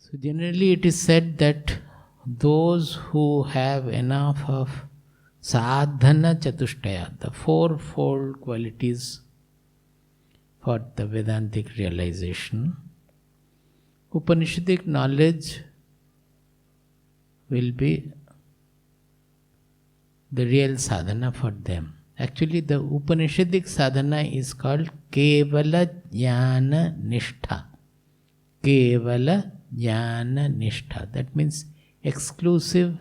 So generally it is said that those who have enough of Sadhana Chatushtaya, the fourfold qualities for the Vedantic realization, Upanishadic knowledge will be the real sadhana for them. Actually, the Upanishadic sadhana is called Kevala Jnana Nishtha. Kevala Jnana Nishtha. That means exclusive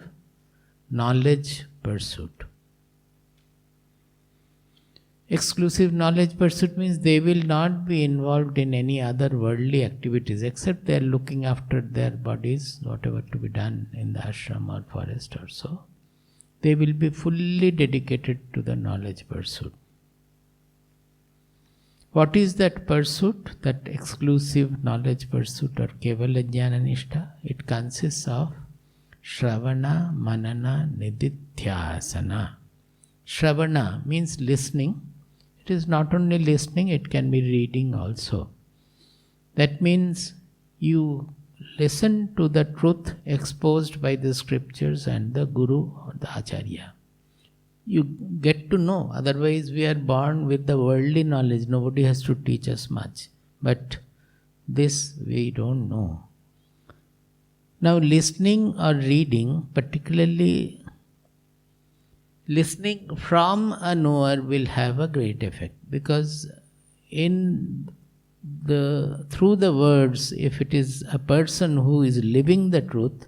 knowledge pursuit. Exclusive knowledge pursuit means they will not be involved in any other worldly activities except they are looking after their bodies, whatever to be done in the ashram or forest or so. They will be fully dedicated to the knowledge pursuit. What is that pursuit? That exclusive knowledge pursuit or Kevala Jnana Nishtha? It consists of Shravana, Manana, Nididhyasana. Shravana means listening. It is not only listening, it can be reading also. That means you listen to the truth exposed by the scriptures and the Guru or the Acharya. You get to know, otherwise we are born with the worldly knowledge, nobody has to teach us much. But this we don't know. Now listening or reading, particularly listening from a knower, will have a great effect, because through the words, if it is a person who is living the truth,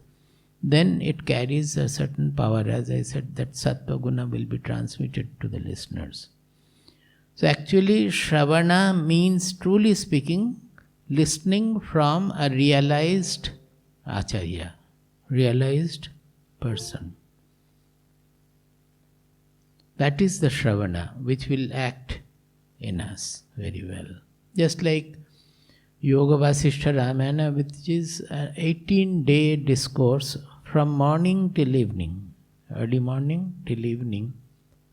then it carries a certain power. As I said, that sattva guna will be transmitted to the listeners. So actually Shravana means, truly speaking, listening from a realized Acharya, realized person. That is the Shravana which will act in us very well. Just like Yoga Vasishtha Ramayana, which is an 18-day discourse from morning till evening, early morning till evening,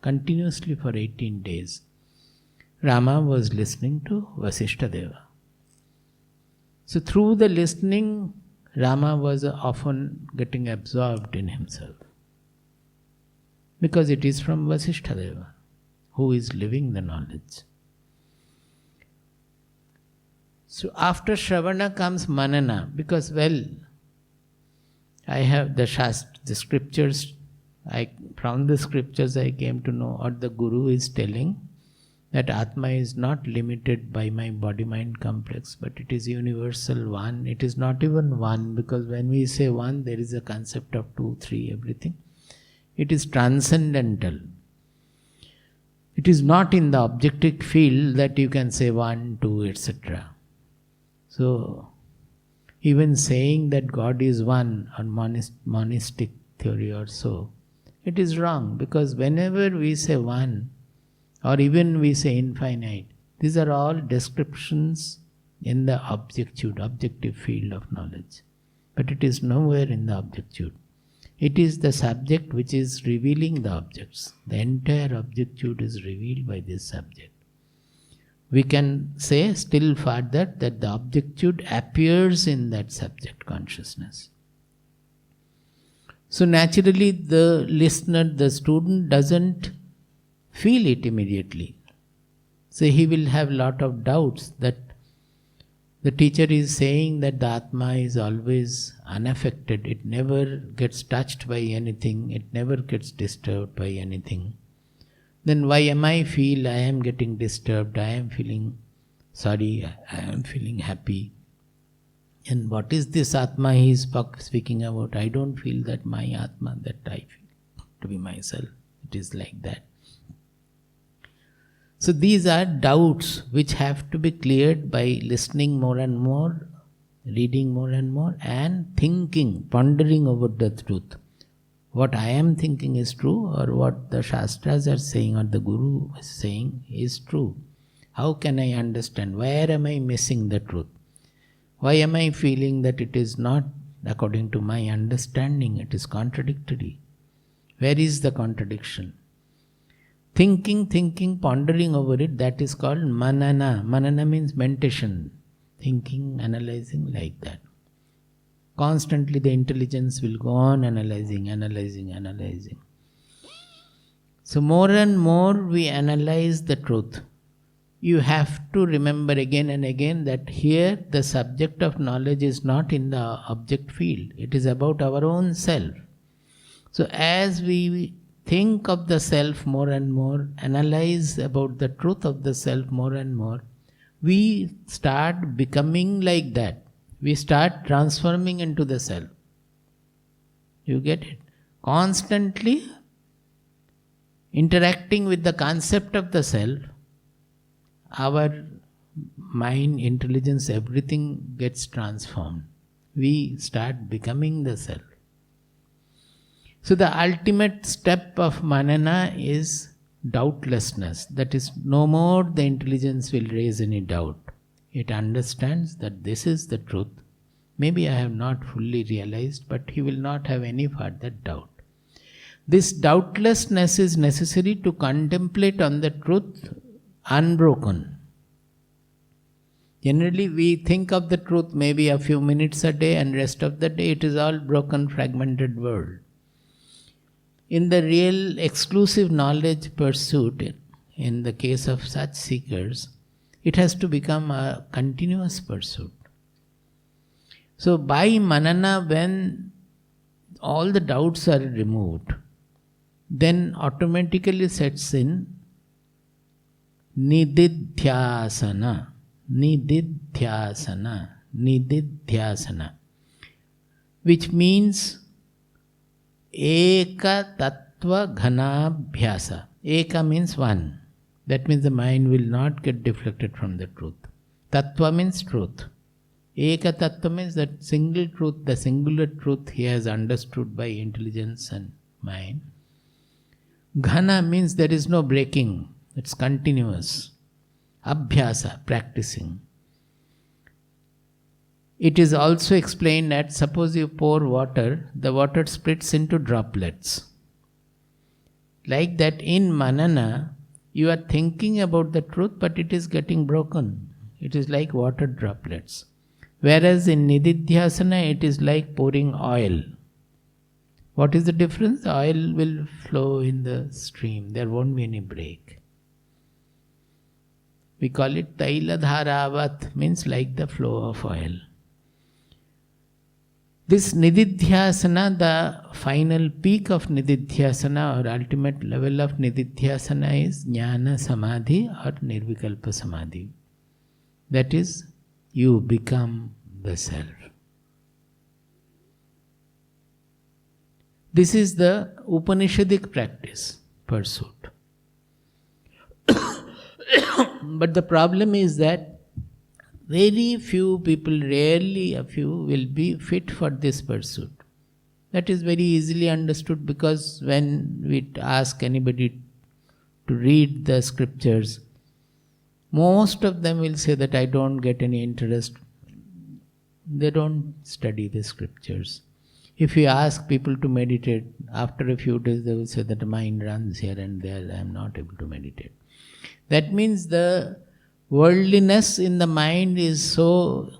continuously for 18 days. Rama was listening to Vasishtha Deva. So through the listening, Rama was often getting absorbed in himself. Because it is from Vasishtha Deva, who is living the knowledge. So after Shravana comes Manana, because I have the scriptures, from the scriptures I came to know, or the Guru is telling, that Atma is not limited by my body-mind complex, but it is universal one. It is not even one, because when we say one, there is a concept of 2, 3, everything. It is transcendental. It is not in the objective field that you can say 1, 2, etc. So, even saying that God is one on monistic theory or so, it is wrong, because whenever we say one, or even we say infinite, these are all descriptions in the objective field of knowledge. But it is nowhere in the objective. It is the subject which is revealing the objects. The entire objective is revealed by this subject. We can say still further that the objective appears in that subject consciousness. So naturally the listener, the student doesn't feel it immediately. So he will have lot of doubts that the teacher is saying that the Atma is always unaffected. It never gets touched by anything. It never gets disturbed by anything. Then why am I getting disturbed? I am feeling sorry. I am feeling happy. And what is this Atma he is speaking about? I don't feel that my Atma that I feel to be myself. It is like that. So these are doubts which have to be cleared by listening more and more, reading more and more, and thinking, pondering over the truth. What I am thinking is true, or what the Shastras are saying or the Guru is saying is true. How can I understand? Where am I missing the truth? Why am I feeling that it is not according to my understanding? It is contradictory. Where is the contradiction? Thinking, pondering over it, that is called manana. Manana means meditation. Thinking, analyzing like that. Constantly the intelligence will go on analyzing. So more and more we analyze the truth. You have to remember again and again that here the subject of knowledge is not in the object field. It is about our own self. So as we think of the self more and more, analyze about the truth of the self more and more, we start becoming like that. We start transforming into the self. You get it? Constantly interacting with the concept of the self, our mind, intelligence, everything gets transformed. We start becoming the self. So the ultimate step of manana is doubtlessness. That is, no more the intelligence will raise any doubt. It understands that this is the truth. Maybe I have not fully realized, but he will not have any further doubt. This doubtlessness is necessary to contemplate on the truth unbroken. Generally we think of the truth maybe a few minutes a day, and rest of the day it is all broken, fragmented world. In the real exclusive knowledge pursuit, in the case of such seekers, it has to become a continuous pursuit. So by manana, when all the doubts are removed, then automatically sets in nididhyasana, which means eka tattva ghanabhyasa. Eka means one. That means the mind will not get deflected from the truth. Tattva means truth. Eka tattva means that single truth, the singular truth he has understood by intelligence and mind. Ghana means there is no breaking, it's continuous. Abhyasa, practicing. It is also explained that suppose you pour water, the water splits into droplets. Like that in manana, you are thinking about the truth, but it is getting broken. It is like water droplets. Whereas in nididhyasana, it is like pouring oil. What is the difference? The oil will flow in the stream. There won't be any break. We call it taila dharavat, means like the flow of oil. This nididhyasana, the final peak of nididhyasana or ultimate level of nididhyasana is jnana samadhi or nirvikalpa samadhi. That is, you become the self. This is the Upanishadic practice, pursuit. But the problem is that very few people, rarely a few, will be fit for this pursuit. That is very easily understood, because when we ask anybody to read the scriptures, most of them will say that I don't get any interest. They don't study the scriptures. If you ask people to meditate, after a few days they will say that the mind runs here and there, I am not able to meditate. That means the worldliness in the mind is so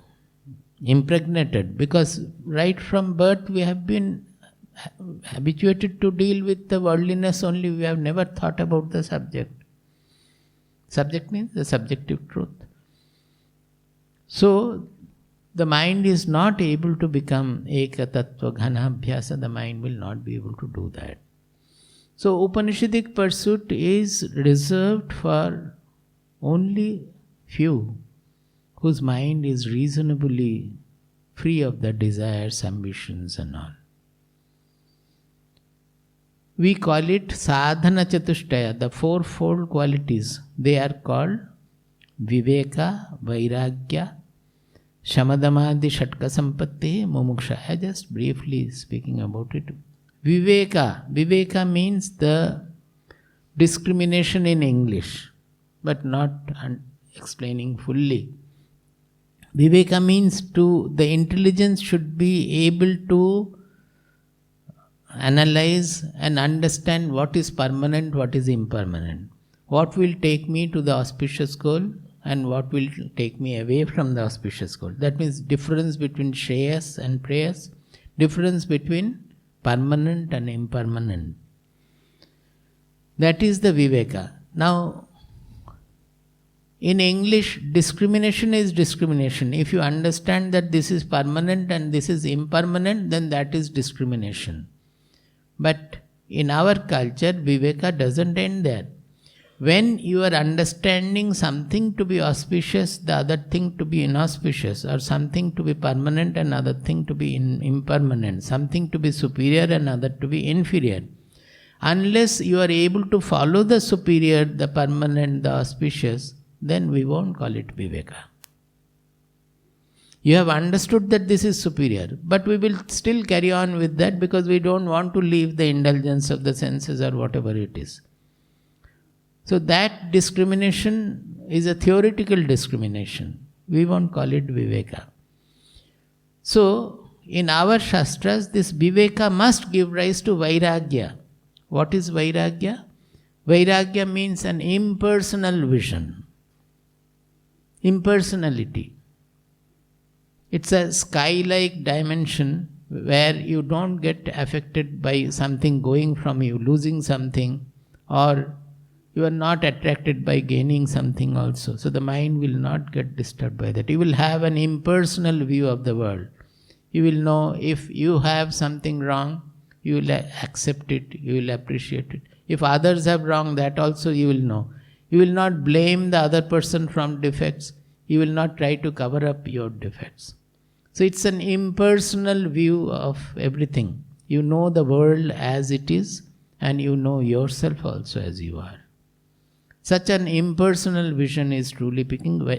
impregnated, because right from birth we have been habituated to deal with the worldliness only. We have never thought about the subject. Subject means the subjective truth. So the mind is not able to become eka tattva ghanabhyasa. The mind will not be able to do that. So Upanishadic pursuit is reserved for only few whose mind is reasonably free of the desires, ambitions and all. We call it Sadhana Chatushtaya, the fourfold qualities. They are called Viveka, Vairagya, Shamadamadi Shatka Sampatti, Mumuksha. I just briefly speaking about it. Viveka means the discrimination in English, but not explaining fully. Viveka means the intelligence should be able to analyze and understand what is permanent, what is impermanent. What will take me to the auspicious goal, and what will take me away from the auspicious goal. That means difference between shreyas and preyas, difference between permanent and impermanent. That is the Viveka. Now, in English, discrimination is discrimination. If you understand that this is permanent and this is impermanent, then that is discrimination. But in our culture, Viveka doesn't end there. When you are understanding something to be auspicious, the other thing to be inauspicious, or something to be permanent and other thing to be impermanent, something to be superior and other to be inferior, unless you are able to follow the superior, the permanent, the auspicious, then we won't call it Viveka. You have understood that this is superior, but we will still carry on with that because we don't want to leave the indulgence of the senses or whatever it is. So that discrimination is a theoretical discrimination. We won't call it Viveka. So, in our Shastras, this Viveka must give rise to Vairagya. What is Vairagya? Vairagya means an impersonal vision. Impersonality. It's a sky-like dimension where you don't get affected by something going from you, losing something, or you are not attracted by gaining something also. So the mind will not get disturbed by that. You will have an impersonal view of the world. You will know if you have something wrong, you will accept it, you will appreciate it. If others have wrong, that also you will know. You will not blame the other person from defects. You will not try to cover up your defects. So it's an impersonal view of everything. You know the world as it is, and you know yourself also as you are. Such an impersonal vision is truly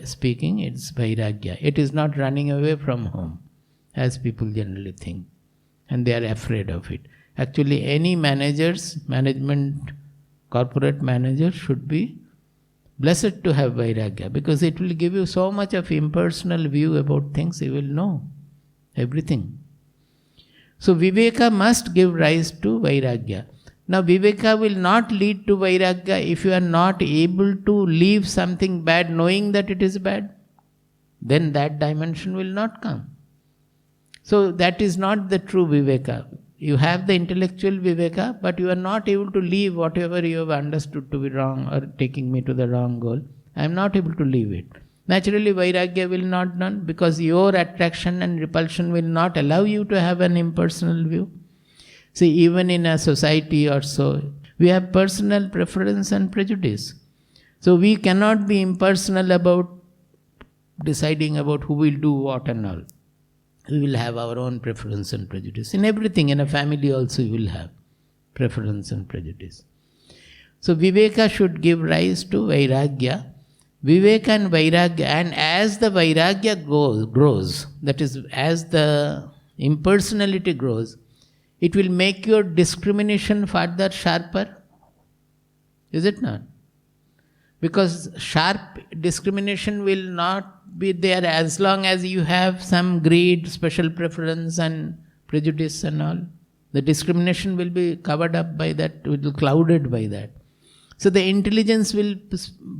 speaking, it's Vairagya. It is not running away from home, as people generally think, and they are afraid of it. Actually, any corporate manager should be blessed to have Vairagya, because it will give you so much of impersonal view about things, you will know everything. So Viveka must give rise to Vairagya. Now Viveka will not lead to Vairagya if you are not able to leave something bad knowing that it is bad. Then that dimension will not come. So that is not the true Viveka. You have the intellectual Viveka, but you are not able to leave whatever you have understood to be wrong or taking me to the wrong goal. I am not able to leave it. Naturally, Vairagya will not done because your attraction and repulsion will not allow you to have an impersonal view. See, even in a society or so, we have personal preference and prejudice. So we cannot be impersonal about deciding about who will do what and all. We will have our own preference and prejudice. In everything, in a family also you will have preference and prejudice. So Viveka should give rise to Vairagya. Viveka and Vairagya, and as the Vairagya grows, that is, as the impersonality grows, it will make your discrimination further sharper. Is it not? Because sharp discrimination will not be there as long as you have some greed, special preference and prejudice and all. The discrimination will be covered up by that, will be clouded by that. So the intelligence will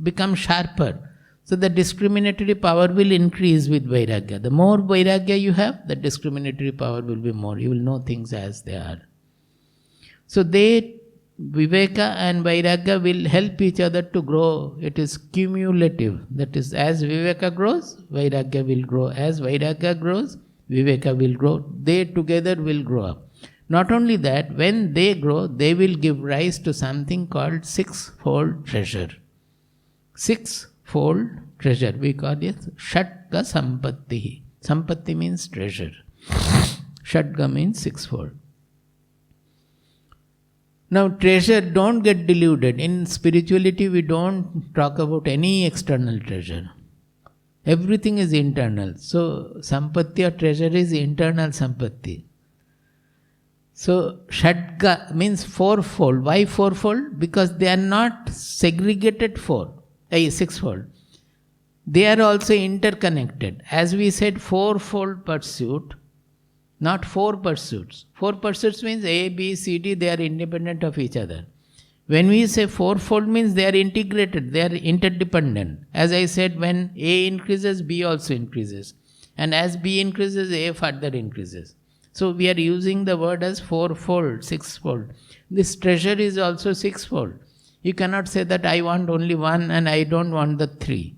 become sharper. So the discriminatory power will increase with Vairagya. The more Vairagya you have, the discriminatory power will be more. You will know things as they are. So Viveka and Vairagya will help each other to grow. It is cumulative. That is, as Viveka grows, Vairagya will grow. As Vairagya grows, Viveka will grow. They together will grow up. Not only that, when they grow, they will give rise to something called sixfold treasure. Sixfold treasure. We call it Shadga Sampatti. Sampatti means treasure. Shadga means sixfold. Now treasure, don't get deluded. In spirituality, we don't talk about any external treasure. Everything is internal. So sampatti or treasure is internal sampatti. So Shadga means fourfold. Why fourfold? Because they are not segregated sixfold. They are also interconnected. As we said, fourfold pursuit, not four pursuits. Four pursuits means A, B, C, D, they are independent of each other. When we say fourfold means they are integrated, they are interdependent. As I said, when A increases, B also increases. And as B increases, A further increases. So we are using the word as fourfold, sixfold. This treasure is also sixfold. You cannot say that I want only one and I don't want the three.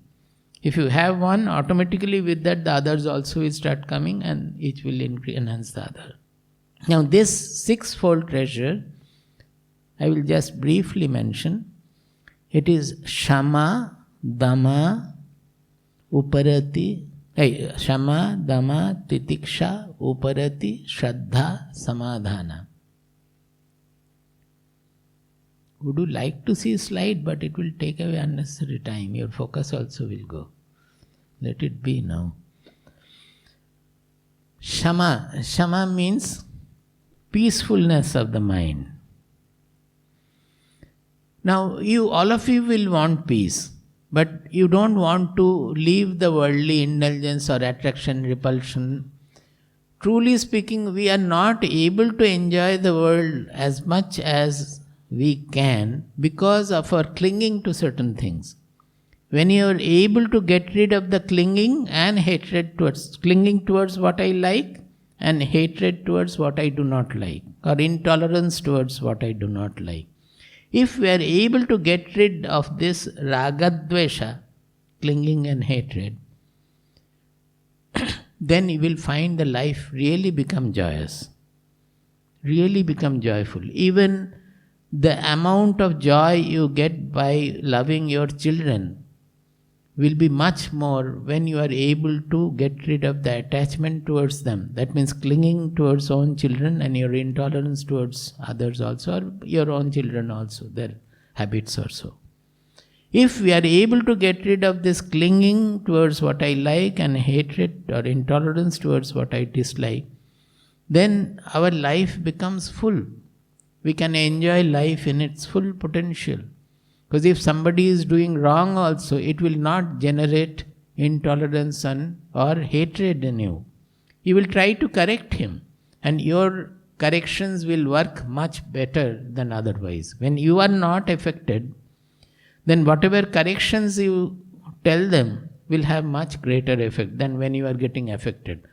If you have one, automatically with that the others also will start coming and each will enhance the other. Now this sixfold treasure, I will just briefly mention. It is shama, dama, uparati, shama, dama, titiksha, uparati, shraddha, samadhana. Would you like to see a slide, but it will take away unnecessary time. Your focus also will go. Let it be now. Shama. Shama means peacefulness of the mind. Now, all of you will want peace, but you don't want to leave the worldly indulgence or attraction, repulsion. Truly speaking, we are not able to enjoy the world as much as we can because of our clinging to certain things. When you are able to get rid of the clinging and hatred clinging towards what I like and hatred towards what I do not like, or intolerance towards what I do not like. If we are able to get rid of this ragadvesha, clinging and hatred, then you will find the life really become joyous, really become joyful. Even the amount of joy you get by loving your children will be much more when you are able to get rid of the attachment towards them. That means clinging towards own children and your intolerance towards others also, or your own children also, their habits also. If we are able to get rid of this clinging towards what I like and hatred or intolerance towards what I dislike, then our life becomes full. We can enjoy life in its full potential. Because if somebody is doing wrong also, it will not generate intolerance or hatred in you. You will try to correct him, and your corrections will work much better than otherwise. When you are not affected, then whatever corrections you tell them will have much greater effect than when you are getting affected.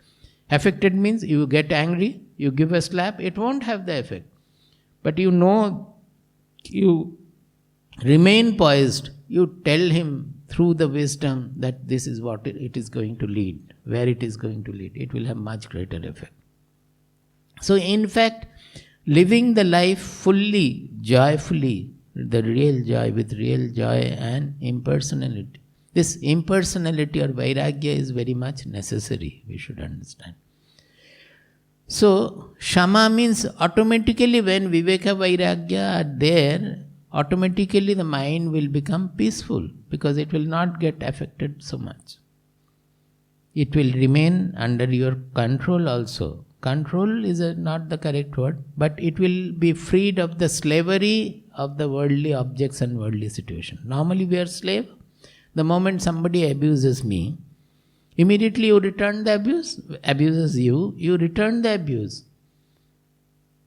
Affected means you get angry, you give a slap, it won't have the effect. But you remain poised, you tell him through the wisdom that this is what it is going to lead, where it is going to lead. It will have much greater effect. So in fact, living the life fully, joyfully, the real joy with real joy and impersonality. This impersonality or Vairagya is very much necessary, we should understand. So, shama means automatically when Viveka Vairagya are there, automatically the mind will become peaceful because it will not get affected so much. It will remain under your control also. Control is not the correct word, but it will be freed of the slavery of the worldly objects and worldly situation. Normally we are slave. The moment somebody abuses me, immediately you return the abuse, abuses you, you return the abuse.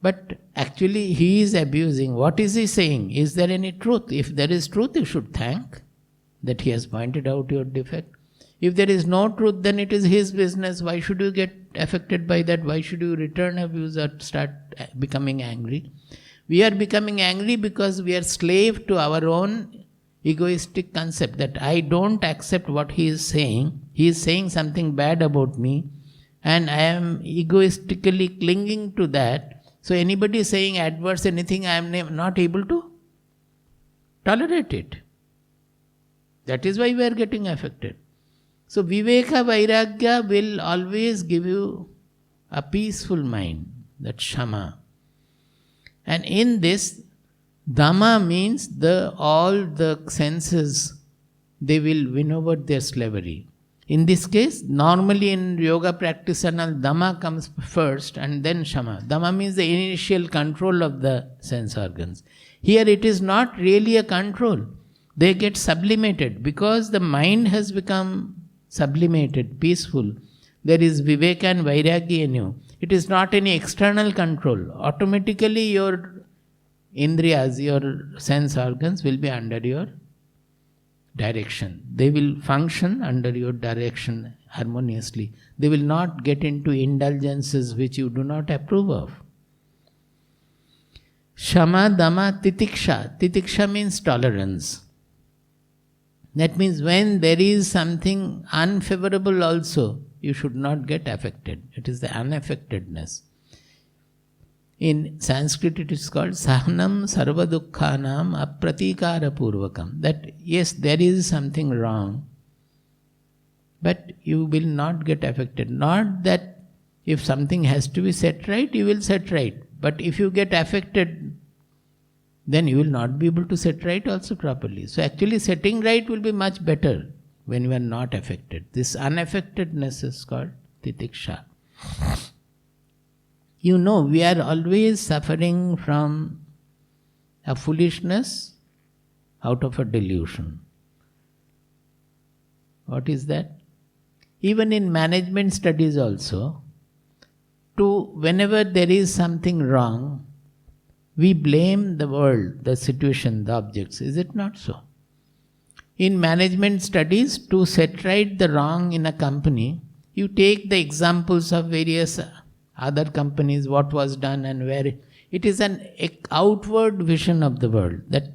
But actually he is abusing. What is he saying? Is there any truth? If there is truth, you should thank that he has pointed out your defect. If there is no truth, then it is his business. Why should you get affected by that? Why should you return abuse or start becoming angry? We are becoming angry because we are slave to our own egoistic concept that I don't accept what he is saying. He is saying something bad about me and I am egoistically clinging to that. So anybody saying adverse anything, I am not able to tolerate it. That is why we are getting affected. So Viveka Vairagya will always give you a peaceful mind, that shama. And in this, dama means all the senses, they will win over their slavery. In this case, normally in yoga practice and all, dama comes first and then shama. Dama means the initial control of the sense organs. Here it is not really a control. They get sublimated because the mind has become sublimated, peaceful. There is Viveka and Vairagya in you. It is not any external control. Automatically your indriyas, your sense organs will be under your direction. They will function under your direction harmoniously. They will not get into indulgences which you do not approve of. Shama, dama, titiksha. Titiksha means tolerance. That means when there is something unfavorable also, you should not get affected. It is the unaffectedness. In Sanskrit it is called sahanam sarva dukkhanam apratikara purvakam. That yes, there is something wrong, but you will not get affected. Not that if something has to be set right, you will set right. But if you get affected, then you will not be able to set right also properly. So actually setting right will be much better when you are not affected. This unaffectedness is called titiksha. You know, we are always suffering from a foolishness out of a delusion. What is that? Even in management studies also, whenever there is something wrong, we blame the world, the situation, the objects. Is it not so? In management studies, to set right the wrong in a company, you take the examples of various other companies, what was done and where. It is an outward vision of the world. That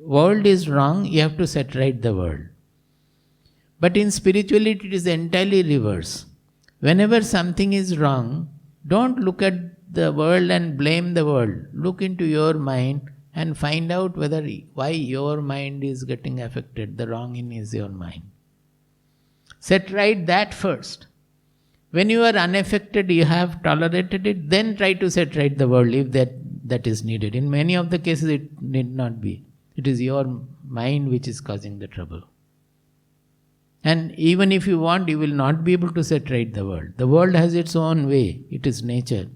world is wrong, you have to set right the world. But in spirituality, it is entirely reverse. Whenever something is wrong, don't look at the world and blame the world. Look into your mind and find out why your mind is getting affected. The wrong is your mind. Set right that first. When you are unaffected, you have tolerated it, then try to set right the world if that is needed. In many of the cases, it need not be. It is your mind which is causing the trouble. And even if you want, you will not be able to set right the world. The world has its own way. It is nature.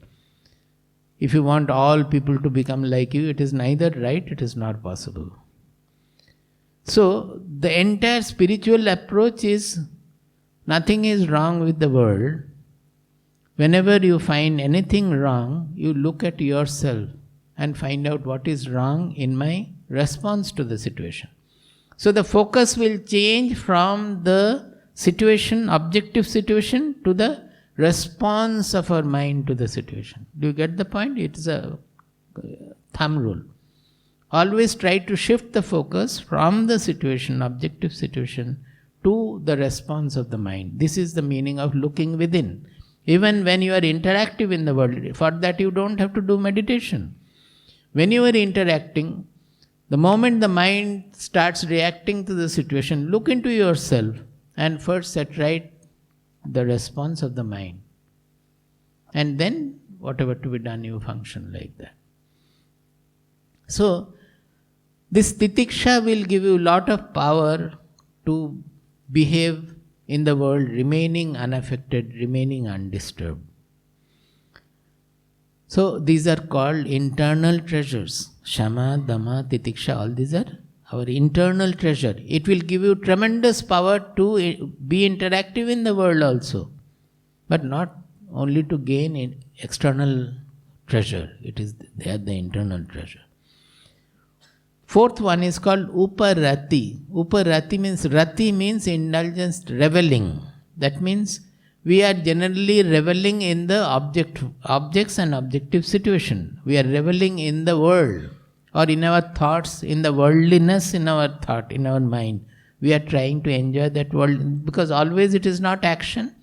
If you want all people to become like you, it is neither right, it is not possible. So, the entire spiritual approach is, nothing is wrong with the world. Whenever you find anything wrong, you look at yourself and find out what is wrong in my response to the situation. So the focus will change from the situation, objective situation, to the response of our mind to the situation. Do you get the point? It is a thumb rule. Always try to shift the focus from the situation, objective situation, to the response of the mind. This is the meaning of looking within. Even when you are interactive in the world, for that you don't have to do meditation. When you are interacting, the moment the mind starts reacting to the situation, look into yourself and first set right the response of the mind. And then whatever to be done, you function like that. So, this titiksha will give you a lot of power to behave in the world, remaining unaffected, remaining undisturbed. So, these are called internal treasures. Shama, dama, titiksha, all these are our internal treasure. It will give you tremendous power to be interactive in the world also, but not only to gain external treasure. They are the internal treasure. Fourth one is called uparati. Rati means indulgence, reveling. That means we are generally reveling in the objects and objective situation. We are reveling in the world, or in our thoughts, in the worldliness in our thought, in our mind. We are trying to enjoy that world, because always it is not action.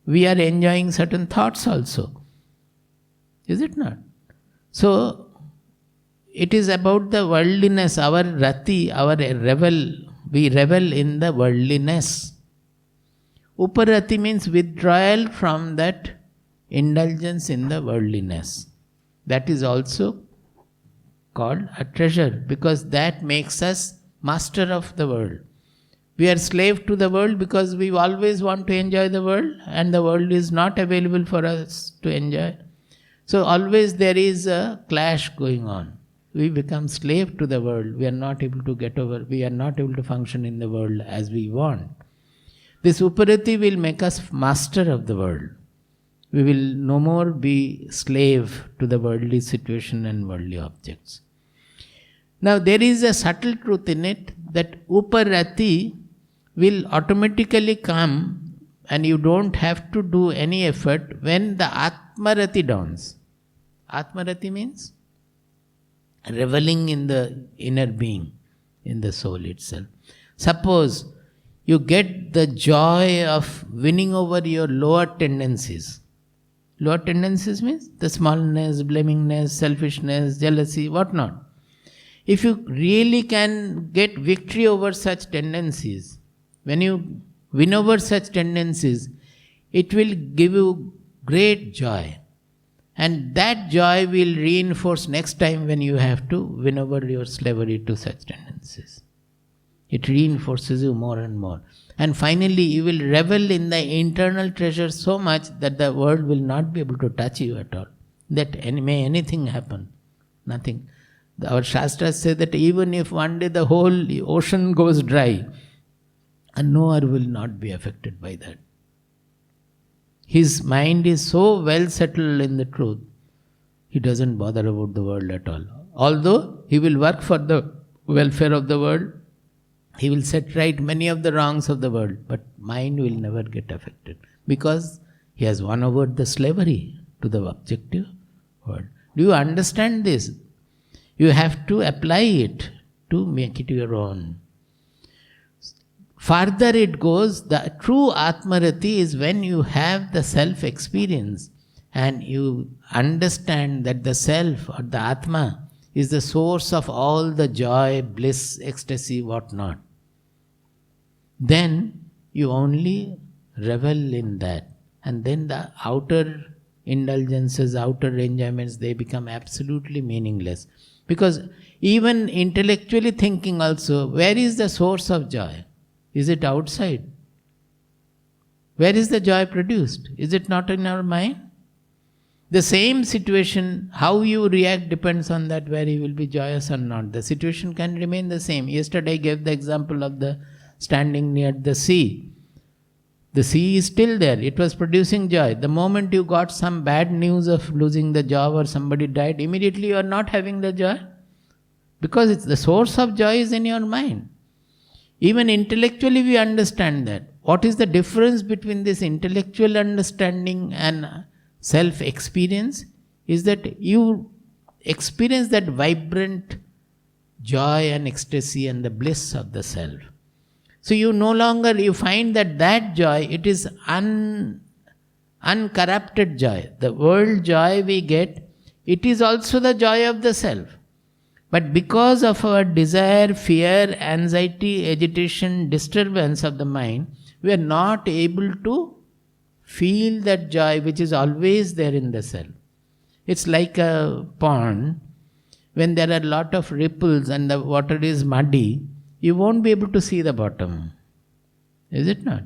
We are enjoying certain thoughts also. Is it not? So, it is about the worldliness, our rati, our revel. We revel in the worldliness. Uparati means withdrawal from that indulgence in the worldliness. That is also called a treasure, because that makes us master of the world. We are slave to the world because we always want to enjoy the world, and the world is not available for us to enjoy. So always there is a clash going on. We become slave to the world. We are not able to get over. We are not able to function in the world as we want. This uparati will make us master of the world. We will no more be slave to the worldly situation and worldly objects. Now there is a subtle truth in it that uparati will automatically come and you don't have to do any effort when the atmarati dawns. Atmarati means reveling in the inner being, in the soul itself. Suppose you get the joy of winning over your lower tendencies. Lower tendencies means the smallness, blamingness, selfishness, jealousy, whatnot. If you really can get victory over such tendencies, when you win over such tendencies, it will give you great joy. And that joy will reinforce next time when you have to win over your slavery to such tendencies. It reinforces you more and more. And finally, you will revel in the internal treasure so much that the world will not be able to touch you at all. That may anything happen. Nothing. Our Shastras say that even if one day the whole ocean goes dry, a knower will not be affected by that. His mind is so well settled in the truth, he doesn't bother about the world at all. Although he will work for the welfare of the world, he will set right many of the wrongs of the world, but mind will never get affected because he has won over the slavery to the objective world. Do you understand this? You have to apply it to make it your own. Further it goes, the true Atmarati is when you have the self-experience and you understand that the self or the Atma is the source of all the joy, bliss, ecstasy, whatnot. Then you only revel in that. And then the outer indulgences, outer enjoyments, they become absolutely meaningless. Because even intellectually thinking also, where is the source of joy? Is it outside? Where is the joy produced? Is it not in our mind? The same situation, how you react depends on that, where you will be joyous or not. The situation can remain the same. Yesterday I gave the example of the standing near the sea. The sea is still there. It was producing joy. The moment you got some bad news of losing the job or somebody died, immediately you are not having the joy. Because it's the source of joy is in your mind. Even intellectually we understand that. What is the difference between this intellectual understanding and self-experience? Is that you experience that vibrant joy and ecstasy and the bliss of the self. So you no longer, you find that joy, it is uncorrupted joy. The world joy we get, it is also the joy of the self. But because of our desire, fear, anxiety, agitation, disturbance of the mind, we are not able to feel that joy which is always there in the self. It's like a pond. When there are a lot of ripples and the water is muddy, you won't be able to see the bottom. Is it not?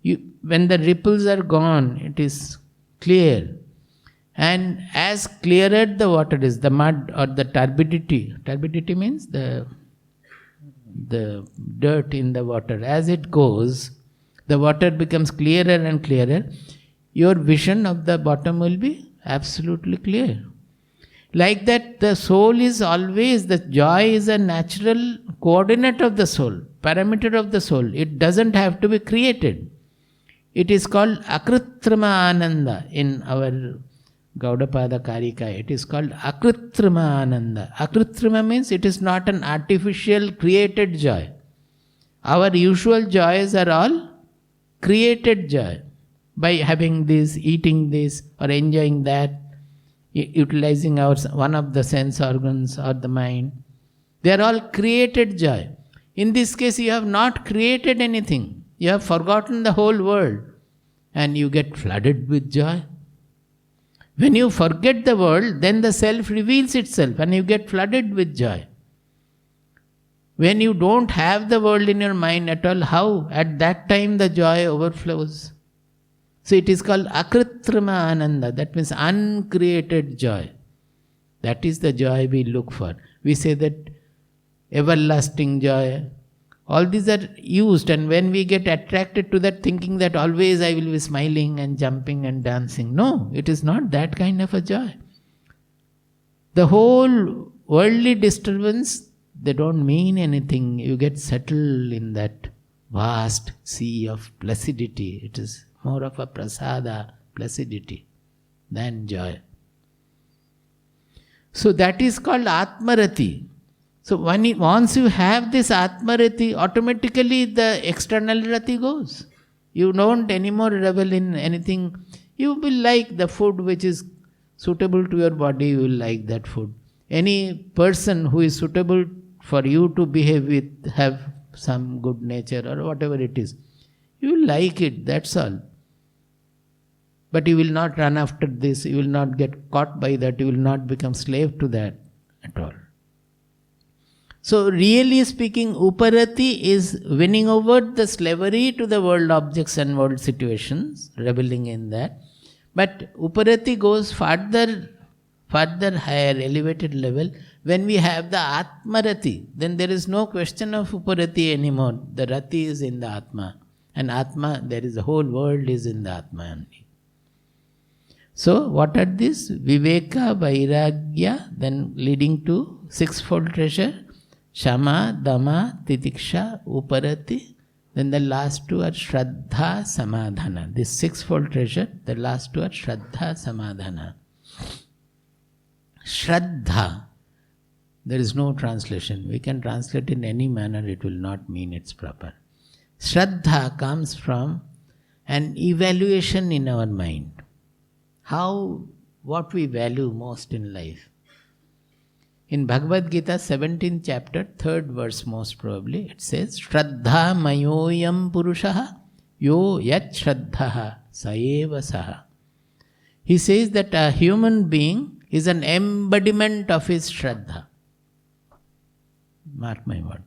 When the ripples are gone, it is clear. And as clearer the water is, the mud or the turbidity means the dirt in the water. As it goes, the water becomes clearer and clearer. Your vision of the bottom will be absolutely clear. Like that, the soul is always, the joy is a natural coordinate of the soul, parameter of the soul. It doesn't have to be created. It is called akritrima ananda in our Gaudapada Karika. It is called akritrima ananda. Akritrima means it is not an artificial created joy. Our usual joys are all created joy. By having this, eating this, or enjoying that, utilizing one of the sense organs or the mind. They are all created joy. In this case, you have not created anything. You have forgotten the whole world and you get flooded with joy. When you forget the world, then the self reveals itself and you get flooded with joy. When you don't have the world in your mind at all, how? At that time the joy overflows. So it is called akritrima ananda, that means uncreated joy. That is the joy we look for. We say that everlasting joy. All these are used, and when we get attracted to that, thinking that always I will be smiling and jumping and dancing. No, it is not that kind of a joy. The whole worldly disturbance, they don't mean anything. You get settled in that vast sea of placidity. It is more of a prasada, placidity, than joy. So that is called Atmarati. So once you have this Atmarati, automatically the external rati goes. You don't anymore revel in anything. You will like the food which is suitable to your body, you will like that food. Any person who is suitable for you to behave with, have some good nature or whatever it is, you will like it, that's all. But you will not run after this, you will not get caught by that, you will not become slave to that at all. So really speaking, uparati is winning over the slavery to the world objects and world situations, reveling in that. But uparati goes further higher, elevated level. When we have the atmarati, then there is no question of uparati anymore. The rati is in the atma. And atma, there is the whole world is in the atma only. So what are these? Viveka, Vairagya, then leading to sixfold treasure. Shama, dama, titiksha, uparati. Then the last two are shraddha, samadhana. This sixfold treasure, the last two are shraddha, samadhana. Shraddha, there is no translation. We can translate in any manner, it will not mean it's proper. Shraddha comes from an evaluation in our mind. What we value most in life. In Bhagavad Gita, 17th chapter, 3rd verse most probably, it says, Shraddha mayoyam purushaha yo yat shraddhaha saeva saha. He says that a human being is an embodiment of his shraddha. Mark my word.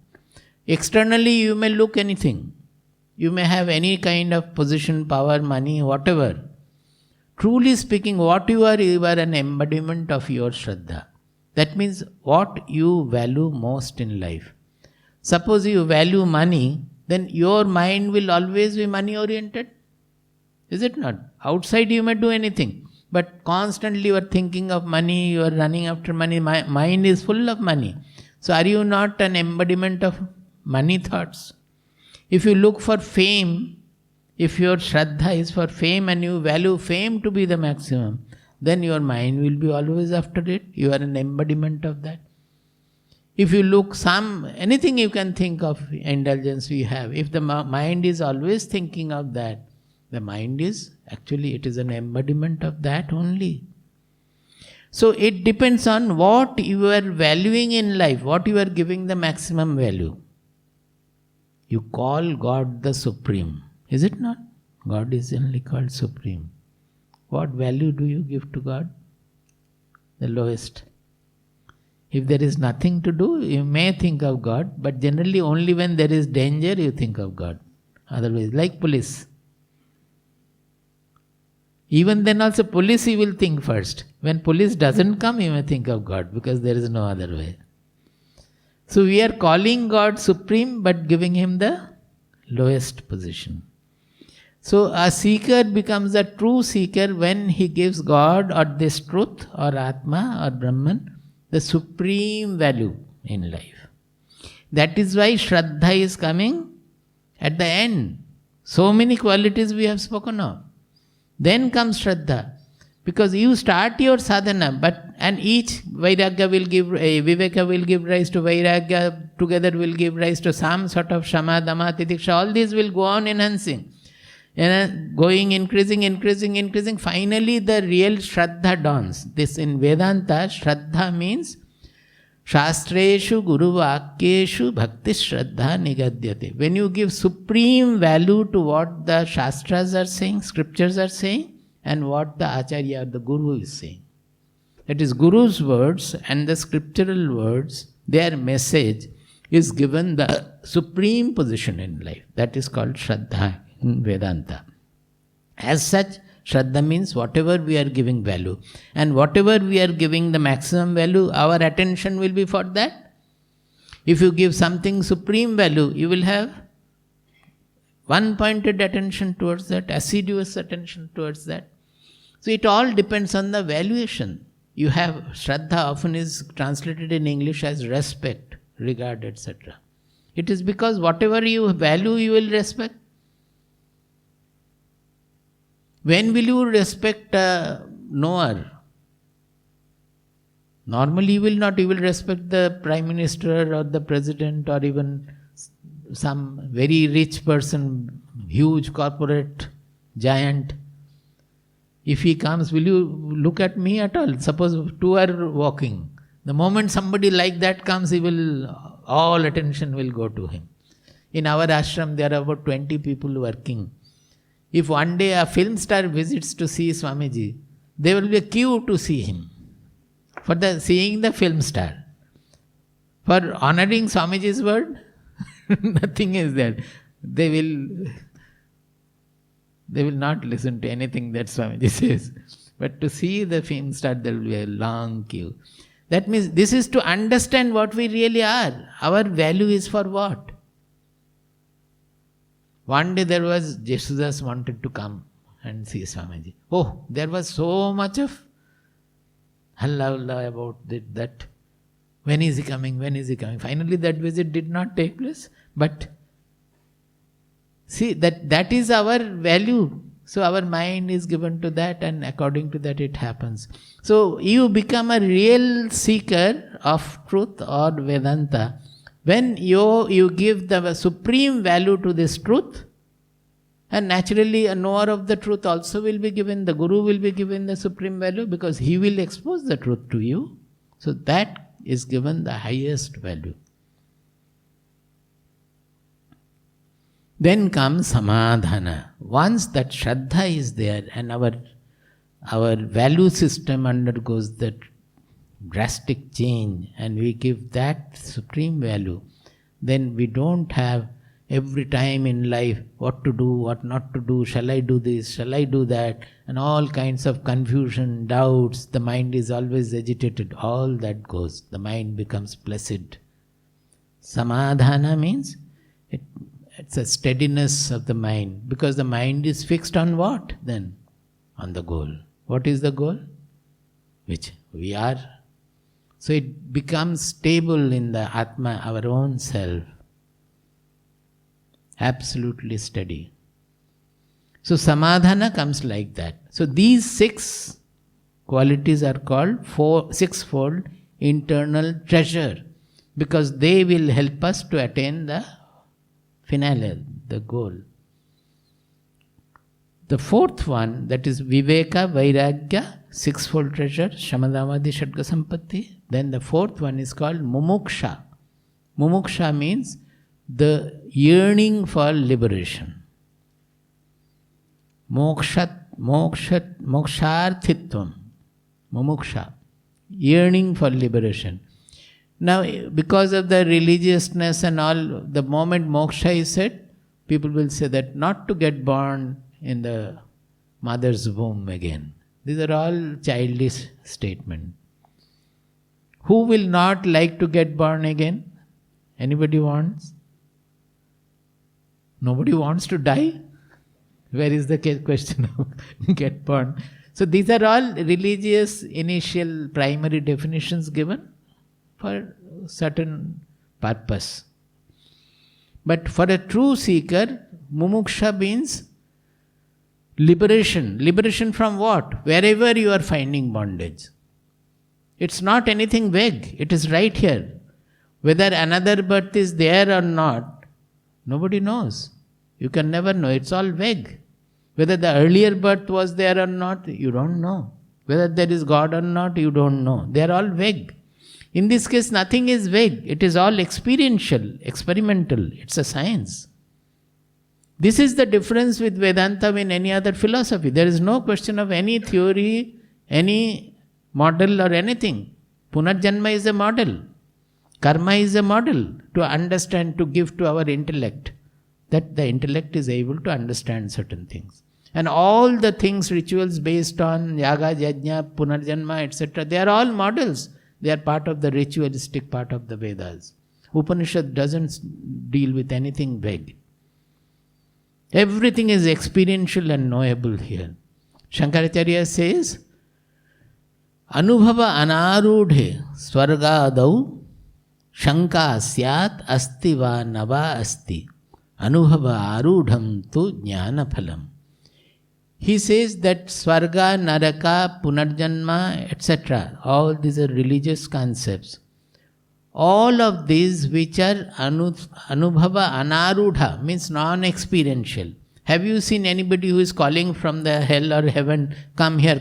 Externally you may look anything. You may have any kind of position, power, money, whatever. Truly speaking, what you are an embodiment of your shraddha. That means what you value most in life. Suppose you value money, then your mind will always be money oriented. Is it not? Outside you may do anything, but constantly you are thinking of money, you are running after money, mind is full of money. So are you not an embodiment of money thoughts? If you look for fame, if your shraddha is for fame and you value fame to be the maximum, then your mind will be always after it. You are an embodiment of that. If you look anything you can think of indulgence we have, if the mind is always thinking of that, the mind is, actually it is an embodiment of that only. So it depends on what you are valuing in life, what you are giving the maximum value. You call God the Supreme, is it not? God is only called Supreme. What value do you give to God? The lowest. If there is nothing to do, you may think of God, but generally only when there is danger you think of God. Otherwise, like police. Even then also police you will think first. When police doesn't come, you may think of God, because there is no other way. So we are calling God Supreme, but giving Him the lowest position. So a seeker becomes a true seeker when he gives God or this truth or Atma or Brahman the supreme value in life. That is why Shraddha is coming at the end. So many qualities we have spoken of. Then comes Shraddha. Because you start your sadhana, and each Vairagya will give, Viveka will give rise to Vairagya, together will give rise to some sort of shama, dama, titiksha. All these will go on enhancing. Going, increasing. Finally, the real Shraddha dawns. This in Vedanta, Shraddha means Shastreshu Guru Vakyeshu Bhakti Shraddha Nigadyate. When you give supreme value to what the Shastras are saying, scriptures are saying, and what the Acharya, the Guru is saying. That is, Guru's words and the scriptural words, their message is given the supreme position in life. That is called Shraddha in Vedanta. As such, Shraddha means whatever we are giving value. And whatever we are giving the maximum value, our attention will be for that. If you give something supreme value, you will have one-pointed attention towards that, assiduous attention towards that. So it all depends on the valuation. You have shraddha often is translated in English as respect, regard, etc. It is because whatever you value, you will respect. When will you respect a knower? Normally you will not. You will respect the Prime Minister or the President or even some very rich person, huge corporate giant. If he comes, will you look at me at all? Suppose two are walking. The moment somebody like that comes, all attention will go to him. In our ashram, there are about 20 people working. If one day a film star visits to see Swamiji, there will be a queue to see him. For seeing the film star. For honoring Swamiji's word, nothing is there. They will not listen to anything that Swamiji says. But to see the film star, there will be a long queue. That means this is to understand what we really are. Our value is for what? One day there was, Jesudas wanted to come and see Swamiji. Oh, there was so much of halla about that. When is he coming? When is he coming? Finally that visit did not take place. But see, that is our value. So our mind is given to that, and according to that it happens. So you become a real seeker of truth or Vedanta when you give the supreme value to this truth, and naturally a knower of the truth also will be given, the Guru will be given the supreme value because he will expose the truth to you. So that is given the highest value. Then comes samadhana. Once that shraddha is there and our value system undergoes that drastic change and we give that supreme value, then we don't have every time in life what to do, what not to do, shall I do this, shall I do that, and all kinds of confusion, doubts, the mind is always agitated, all that goes, the mind becomes placid. Samadhana means it's a steadiness of the mind, because the mind is fixed on what then? On the goal. What is the goal? Which we are. So it becomes stable in the Atma, our own self. Absolutely steady. So samadhana comes like that. So these 6 qualities are called sixfold internal treasure, because they will help us to attain the finale, the goal. The 4th one, that is Viveka, Vairagya, 6-fold treasure, shama, dama, shraddha, sampatti. Then the 4th one is called Mumuksha. Mumuksha means the yearning for liberation. Moksharthitvam. Mumuksha. Yearning for liberation. Now, because of the religiousness and all, the moment moksha is said, people will say that not to get born in the mother's womb again. These are all childish statements. Who will not like to get born again? Anybody wants? Nobody wants to die? Where is the question of get born? So these are all religious initial primary definitions given for certain purpose. But for a true seeker, mumuksha means liberation. Liberation from what? Wherever you are finding bondage. It's not anything vague. It is right here. Whether another birth is there or not, nobody knows. You can never know. It's all vague. Whether the earlier birth was there or not, you don't know. Whether there is God or not, you don't know. They are all vague. In this case, nothing is vague. It is all experiential, experimental. It's a science. This is the difference with Vedanta in any other philosophy. There is no question of any theory, any model or anything. Punarjanma is a model. Karma is a model to understand, to give to our intellect. That the intellect is able to understand certain things. And all the things, rituals based on yaga, yajna, punarjanma, etc., they are all models. They are part of the ritualistic part of the Vedas. Upanishad doesn't deal with anything vague. Everything is experiential and knowable here. Shankaracharya says, Anubhava anarudhe swargadau shanka syat asti va nava asti. Anubhava arudham tu jnana phalam. He says that Swarga, Naraka, Punarjanma, etc., all these are religious concepts. All of these which are Anubhava Anarudha, means non-experiential. Have you seen anybody who is calling from the hell or heaven, come here,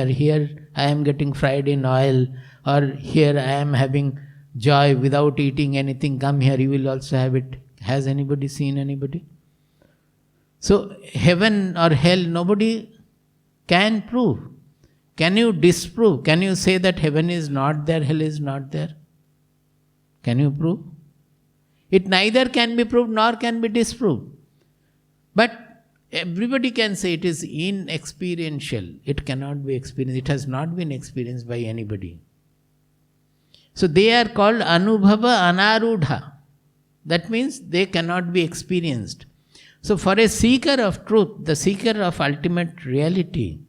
here I am getting fried in oil, or here I am having joy without eating anything, come here, you will also have it. Has anybody seen anybody? So, heaven or hell, nobody can prove. Can you disprove? Can you say that heaven is not there, hell is not there? Can you prove? It neither can be proved nor can be disproved. But everybody can say it is inexperiential. It cannot be experienced. It has not been experienced by anybody. So, they are called Anubhava Anarudha. That means they cannot be experienced. So for a seeker of truth, the seeker of ultimate reality,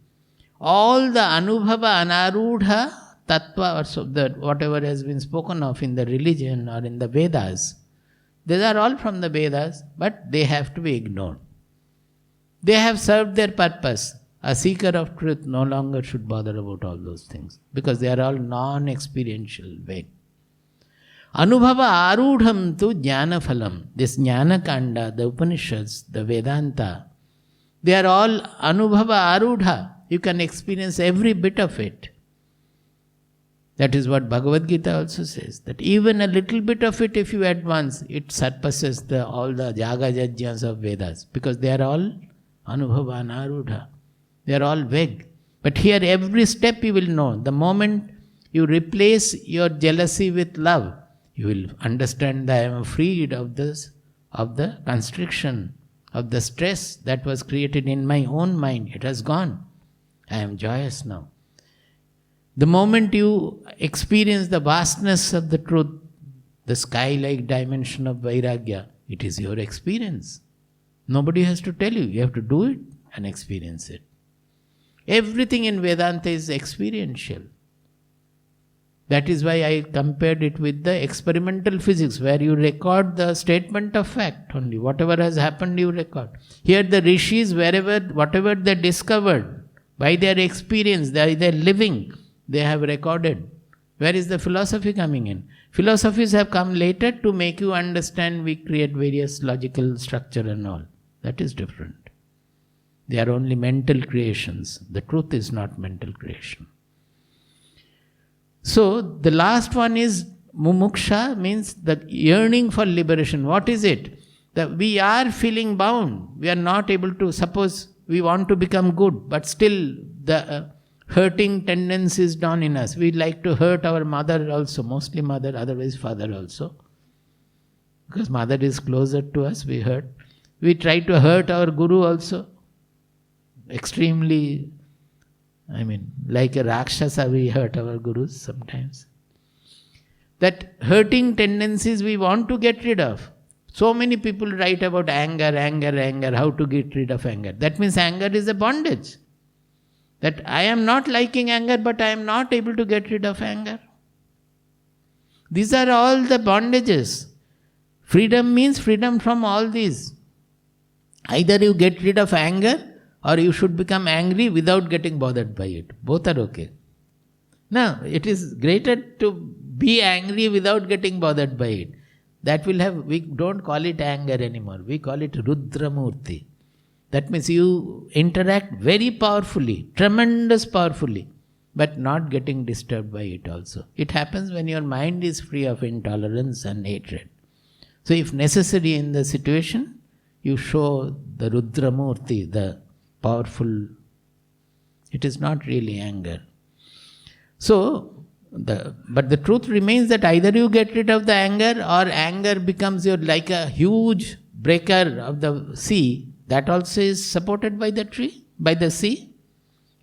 all the Anubhava Anarudha Tattva, or so whatever has been spoken of in the religion or in the Vedas, these are all from the Vedas, but they have to be ignored. They have served their purpose. A seeker of truth no longer should bother about all those things, because they are all non-experiential way. Anubhava arudham tu jnana phalam. This jnana kanda, the Upanishads, the Vedanta, they are all anubhava arudha. You can experience every bit of it. That is what Bhagavad Gita also says, that even a little bit of it, if you advance, it surpasses all the jaga jajjas of Vedas, because they are all anubhava anarudha. They are all vague. But here every step you will know. The moment you replace your jealousy with love, you will understand that I am freed of this, of the constriction, of the stress that was created in my own mind. It has gone. I am joyous now. The moment you experience the vastness of the truth, the sky-like dimension of Vairagya, it is your experience. Nobody has to tell you. You have to do it and experience it. Everything in Vedanta is experiential. That is why I compared it with the experimental physics, where you record the statement of fact only. Whatever has happened, you record. Here the rishis, whatever they discovered, by their experience, by their living, they have recorded. Where is the philosophy coming in? Philosophies have come later to make you understand. We create various logical structure and all. That is different. They are only mental creations. The truth is not mental creation. So, the last one is Mumuksha, means the yearning for liberation. What is it? That we are feeling bound. We are not able to, suppose we want to become good, but still the hurting tendency is down in us. We like to hurt our mother also, mostly mother, otherwise father also. Because mother is closer to us, we hurt. We try to hurt our guru also. Extremely, like a Rakshasa, we hurt our gurus sometimes. That hurting tendencies we want to get rid of. So many people write about anger, how to get rid of anger. That means anger is a bondage. That I am not liking anger, but I am not able to get rid of anger. These are all the bondages. Freedom means freedom from all these. Either you get rid of anger, or you should become angry without getting bothered by it. Both are okay. Now, it is greater to be angry without getting bothered by it. That will have, we don't call it anger anymore. We call it Rudramurti. That means you interact very powerfully, tremendous powerfully, but not getting disturbed by it also. It happens when your mind is free of intolerance and hatred. So if necessary in the situation, you show the Rudramurti, the powerful. It is not really anger. So, but the truth remains that either you get rid of the anger, or anger becomes your like a huge breaker of the sea. That also is supported by the tree, by the sea.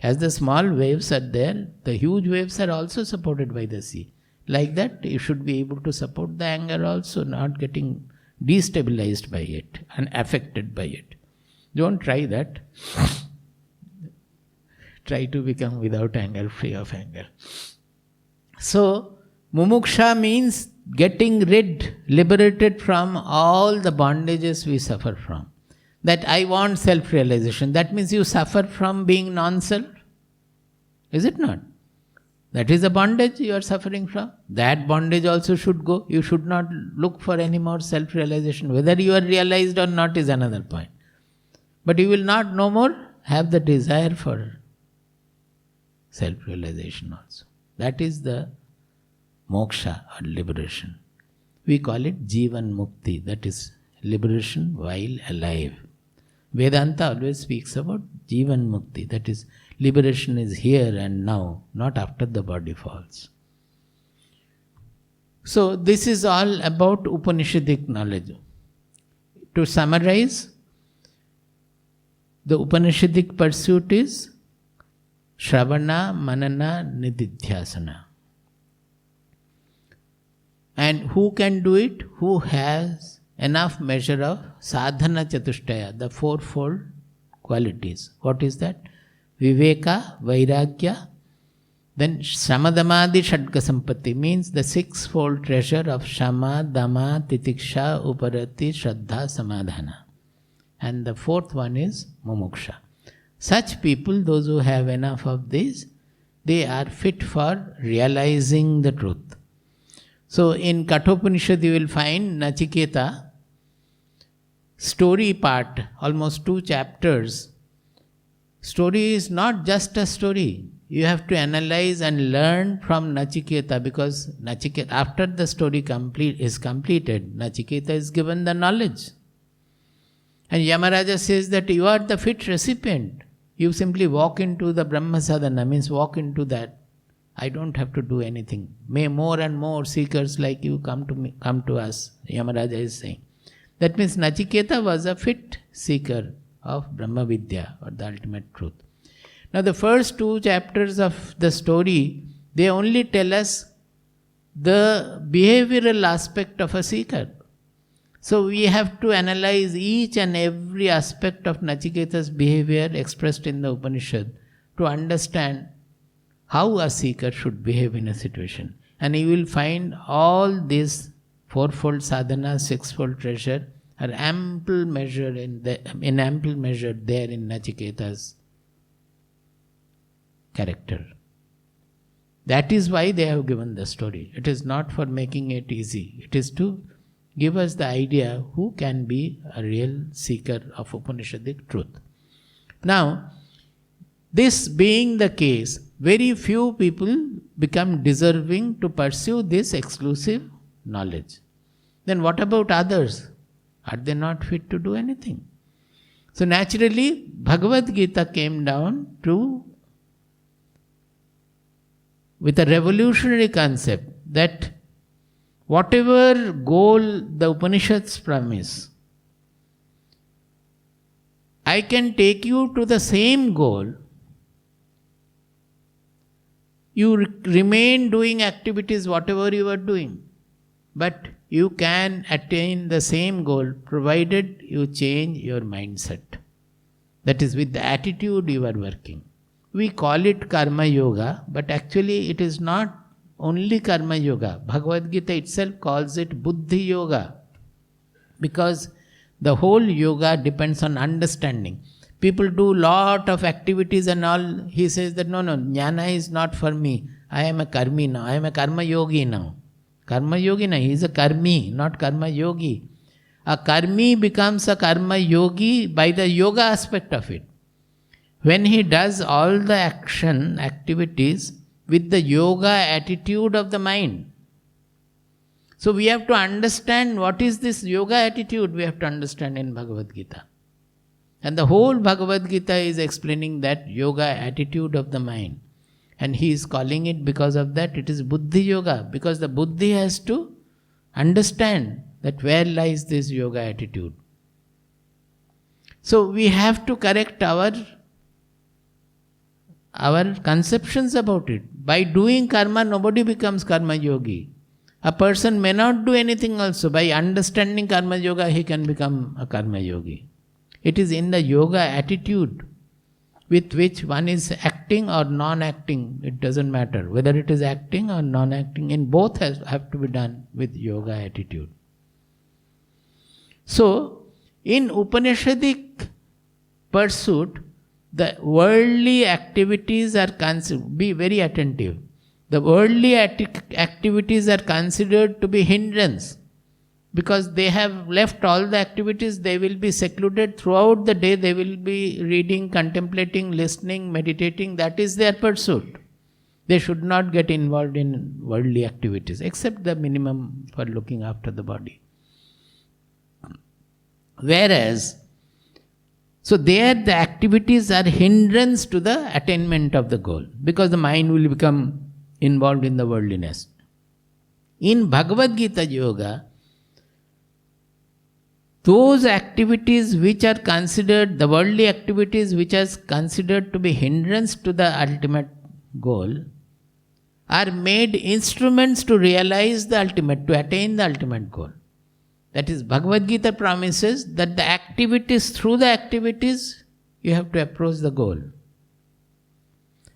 As the small waves are there, the huge waves are also supported by the sea. Like that, you should be able to support the anger also, not getting destabilized by it and affected by it. Don't try that. try to become without anger, free of anger. So, Mumuksha means getting rid, liberated from all the bondages we suffer from. That I want self-realization. That means you suffer from being non-self. Is it not? That is a bondage you are suffering from. That bondage also should go. You should not look for any more self-realization. Whether you are realized or not is another point. But you will not no more have the desire for self-realization also. That is the moksha or liberation. We call it Jivan Mukti, that is liberation while alive. Vedanta always speaks about Jivan Mukti, that is liberation is here and now, not after the body falls. So this is all about Upanishadic knowledge. To summarize, the Upanishadic pursuit is Shravana, Manana, Nididhyasana. And who can do it? Who has enough measure of Sadhana Chatushtaya, the fourfold qualities. What is that? Viveka, Vairagya, then Samadhamadi Shadga Sampatti means the sixfold treasure of shama, dama, titiksha, uparati, shraddha, samadhana. And the fourth one is Mumuksha. Such people, those who have enough of these, they are fit for realizing the truth. So in Kathopanishad you will find Nachiketa, story part, almost 2 chapters. Story is not just a story. You have to analyze and learn from Nachiketa, because Nachiketa, after the story is completed, Nachiketa is given the knowledge. And Yamaraja says that you are the fit recipient. You simply walk into the Brahma Sadhana, means walk into that. I don't have to do anything. May more and more seekers like you come to us, Yamaraja is saying. That means Nachiketa was a fit seeker of Brahma Vidya, or the ultimate truth. Now the first 2 chapters of the story, they only tell us the behavioral aspect of a seeker. So we have to analyze each and every aspect of Nachiketa's behavior expressed in the Upanishad to understand how a seeker should behave in a situation. And you will find all these fourfold sadhana, sixfold treasure are ample measure in ample measure there in Nachiketa's character. That is why they have given the story. It is not for making it easy. It is to give us the idea who can be a real seeker of Upanishadic truth. Now, this being the case, very few people become deserving to pursue this exclusive knowledge. Then what about others? Are they not fit to do anything? So naturally, Bhagavad Gita came down with a revolutionary concept that whatever goal the Upanishads promise, I can take you to the same goal. You remain doing activities whatever you are doing, but you can attain the same goal provided you change your mindset. That is, with the attitude you are working. We call it karma yoga, but actually it is not only karma yoga. Bhagavad Gita itself calls it Buddhi Yoga, because the whole yoga depends on understanding. People do lot of activities and all. He says that no, jnana is not for me. I am a karmi now. I am a karma yogi now. Karma yogi now. He is a karmi, not karma yogi. A karmi becomes a karma yogi by the yoga aspect of it. When he does all the activities with the yoga attitude of the mind. So we have to understand what is this yoga attitude, we have to understand in Bhagavad Gita. And the whole Bhagavad Gita is explaining that yoga attitude of the mind. And he is calling it, because of that, it is Buddhi Yoga. Because the Buddhi has to understand that where lies this yoga attitude. So we have to correct our conceptions about it. By doing karma, nobody becomes karma yogi. A person may not do anything also. By understanding karma yoga, he can become a karma yogi. It is in the yoga attitude with which one is acting or non-acting. It doesn't matter. Whether it is acting or non-acting, in both have to be done with yoga attitude. So, in Upanishadic pursuit, the worldly activities are considered, be very attentive. The worldly activities are considered to be hindrance. Because they have left all the activities, they will be secluded throughout the day, they will be reading, contemplating, listening, meditating. That is their pursuit. They should not get involved in worldly activities, except the minimum for looking after the body. Whereas, so there the activities are hindrance to the attainment of the goal, because the mind will become involved in the worldliness. In Bhagavad Gita Yoga, those activities which are considered, the worldly activities which are considered to be hindrance to the ultimate goal, are made instruments to realize the ultimate, to attain the ultimate goal. That is, Bhagavad Gita promises that the activities, through the activities, you have to approach the goal.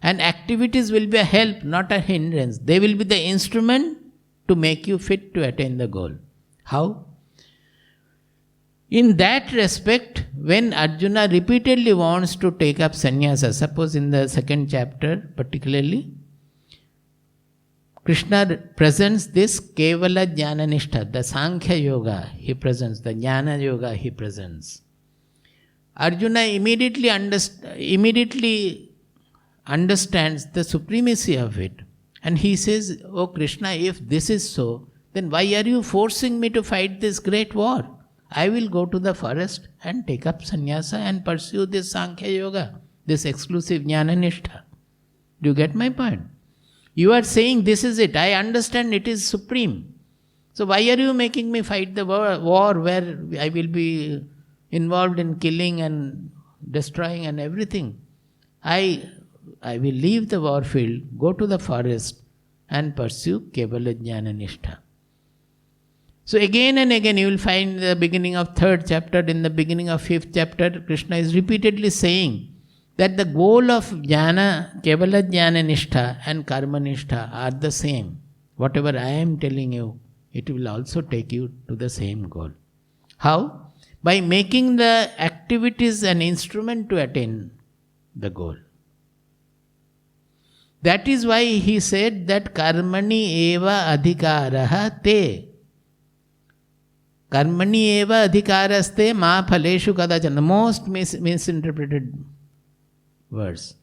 And activities will be a help, not a hindrance. They will be the instrument to make you fit to attain the goal. How? In that respect, when Arjuna repeatedly wants to take up sannyasa, suppose in the second chapter particularly, Krishna presents this Kevala Jnana Nishtha, the Sankhya Yoga he presents, the Jnana Yoga he presents. Arjuna immediately understands the supremacy of it. And he says, "Oh Krishna, if this is so, then why are you forcing me to fight this great war? I will go to the forest and take up sannyasa and pursue this Sankhya Yoga, this exclusive Jnana Nishtha." Do you get my point? You are saying this is it. I understand it is supreme. So why are you making me fight the war where I will be involved in killing and destroying and everything? I will leave the war field, go to the forest and pursue Kevala Jnana Nishtha. So again and again you will find in the beginning of 3rd chapter, in the beginning of 5th chapter, Krishna is repeatedly saying that the goal of Jnana, Kevala Jnana Nishtha and Karma Nishtha are the same. Whatever I am telling you, it will also take you to the same goal. How? By making the activities an instrument to attain the goal. That is why he said that Karmani eva adhikaraha te. Karmani eva adhikaraste ma phaleshu kadachana. The most misinterpreted verse.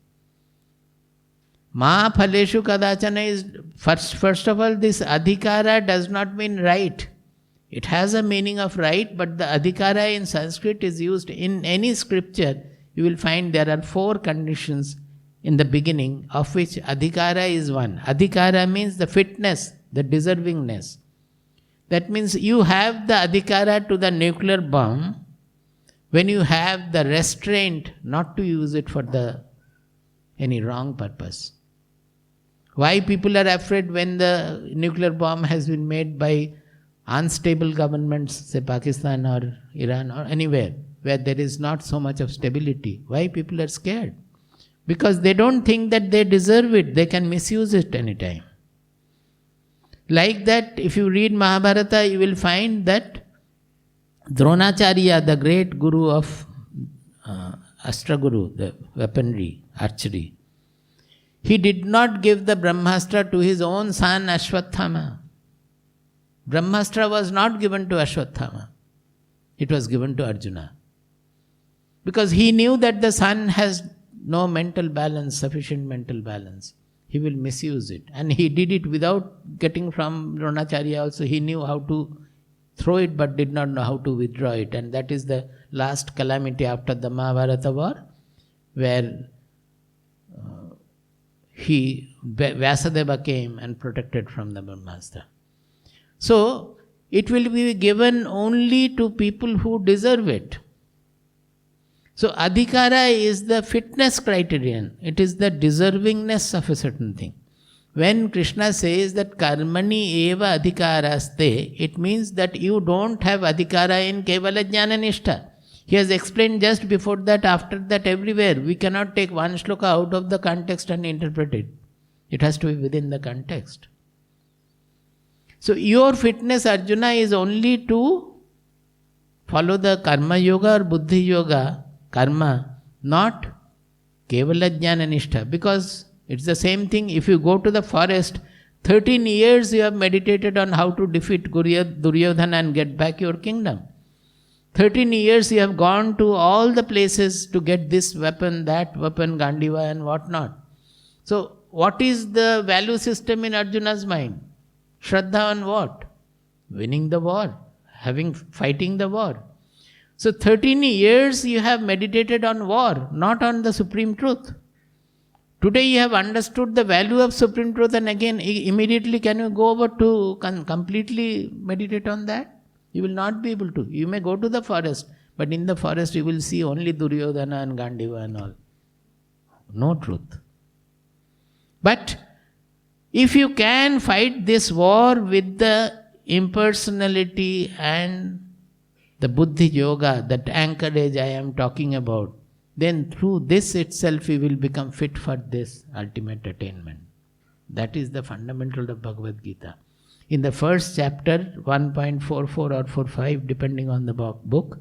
Ma phaleshu kadachana is, first of all, this adhikara does not mean right. It has a meaning of right, but the adhikara in Sanskrit is used in any scripture. You will find there are 4 conditions in the beginning, of which adhikara is one. Adhikara means the fitness, the deservingness. That means you have the adhikara to the nuclear bomb when you have the restraint not to use it for any wrong purpose. Why people are afraid when the nuclear bomb has been made by unstable governments, say Pakistan or Iran or anywhere, where there is not so much of stability? Why people are scared? Because they don't think that they deserve it, they can misuse it anytime. Like that, if you read Mahabharata, you will find that Dronacharya, the great guru of Astra Guru, the weaponry, archery, he did not give the Brahmastra to his own son Ashwathama. Brahmastra was not given to Ashwathama. It was given to Arjuna. Because he knew that the son has no mental balance, sufficient mental balance. He will misuse it. And he did it without getting from Dronacharya also. He knew how to throw it but did not know how to withdraw it. And that is the last calamity after the Mahabharata war, where Vyasadeva came and protected from the Brahmastra. So, it will be given only to people who deserve it. So, adhikara is the fitness criterion. It is the deservingness of a certain thing. When Krishna says that karmani eva adhikaraste, it means that you don't have adhikara in kevala jnana nishtha. He has explained just before that, after that, everywhere. We cannot take one shloka out of the context and interpret it. It has to be within the context. So your fitness, Arjuna, is only to follow the karma yoga or buddhi yoga, karma, not kevala jnana nishtha. Because it's the same thing. If you go to the forest, 13 years you have meditated on how to defeat Duryodhana and get back your kingdom. 13 years you have gone to all the places to get this weapon, that weapon, Gandiva and whatnot. So what is the value system in Arjuna's mind? Shraddha on what? Winning the war, fighting the war. So 13 years you have meditated on war, not on the supreme truth. Today you have understood the value of supreme truth, and again immediately can you go over to completely meditate on that? You will not be able to. You may go to the forest, but in the forest you will see only Duryodhana and Gandiva and all. No truth. But if you can fight this war with the impersonality and the Buddhi Yoga, that anchorage I am talking about, then through this itself you will become fit for this ultimate attainment. That is the fundamental of Bhagavad Gita. In the first chapter, 1.44 or 45, depending on the book,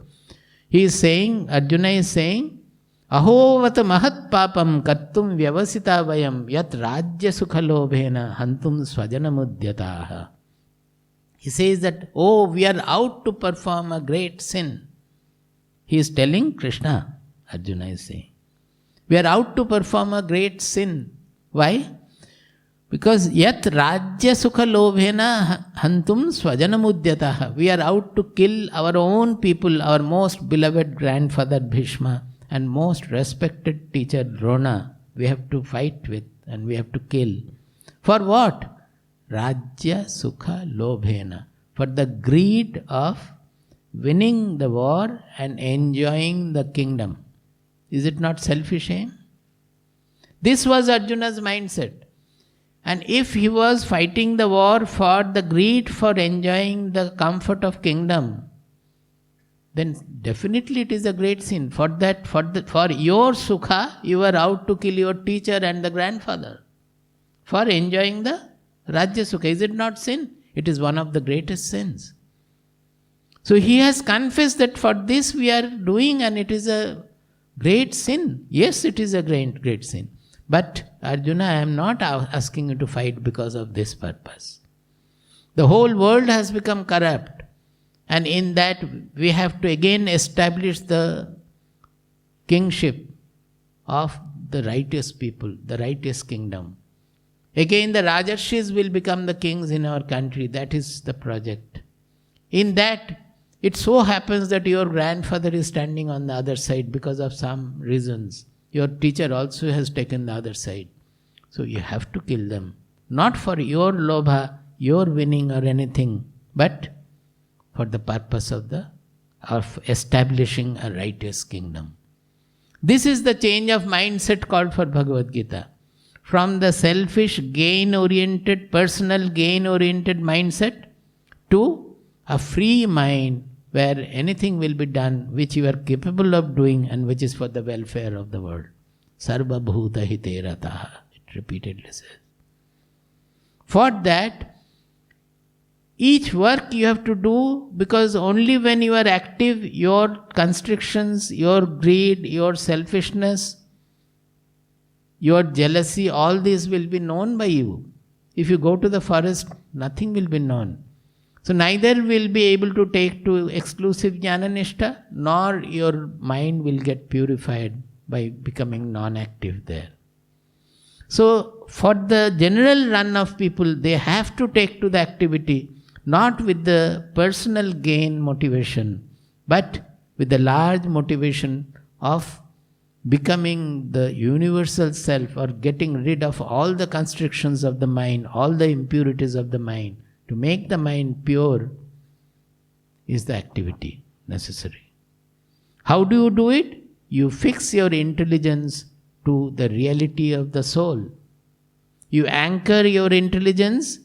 he is saying, Arjuna is saying, Ahovata mahat papam kattum vyavasita vayam yat rajya sukhalobhena hantum swajanamudyataha. He says that, oh, we are out to perform a great sin. He is telling Krishna, Arjuna is saying. We are out to perform a great sin. Why? Because yat rajya sukha lobhena hantum swajanamudyataha. We are out to kill our own people, our most beloved grandfather Bhishma and most respected teacher Drona. We have to fight with and we have to kill. For what? Rajya sukha lobhena. For the greed of winning the war and enjoying the kingdom. Is it not selfish aim? This was Arjuna's mindset. And if he was fighting the war for the greed for enjoying the comfort of kingdom, then definitely it is a great sin. For your sukha, you are out to kill your teacher and the grandfather. For enjoying the Rajya Sukha. Is it not sin? It is one of the greatest sins. So he has confessed that for this we are doing, and it is a great sin. Yes, it is a great sin. But Arjuna, I am not asking you to fight because of this purpose. The whole world has become corrupt. And in that we have to again establish the kingship of the righteous people, the righteous kingdom. Again the Rajarshis will become the kings in our country. That is the project. In that, it so happens that your grandfather is standing on the other side because of some reasons. Your teacher also has taken the other side. So you have to kill them. Not for your lobha, your winning or anything, but for the purpose of establishing a righteous kingdom. This is the change of mindset called for Bhagavad Gita. From the selfish, gain-oriented, personal gain-oriented mindset to a free mind where anything will be done which you are capable of doing and which is for the welfare of the world. Sarva bhuta hite rataha, it repeatedly says. For that, each work you have to do, because only when you are active, your constrictions, your greed, your selfishness, your jealousy, all this will be known by you. If you go to the forest, nothing will be known. So neither will be able to take to exclusive jnana nishtha, nor your mind will get purified by becoming non-active there. So for the general run of people, they have to take to the activity, not with the personal gain motivation, but with the large motivation of becoming the universal self, or getting rid of all the constrictions of the mind, all the impurities of the mind. To make the mind pure is the activity necessary. How do you do it? You fix your intelligence to the reality of the soul. You anchor your intelligence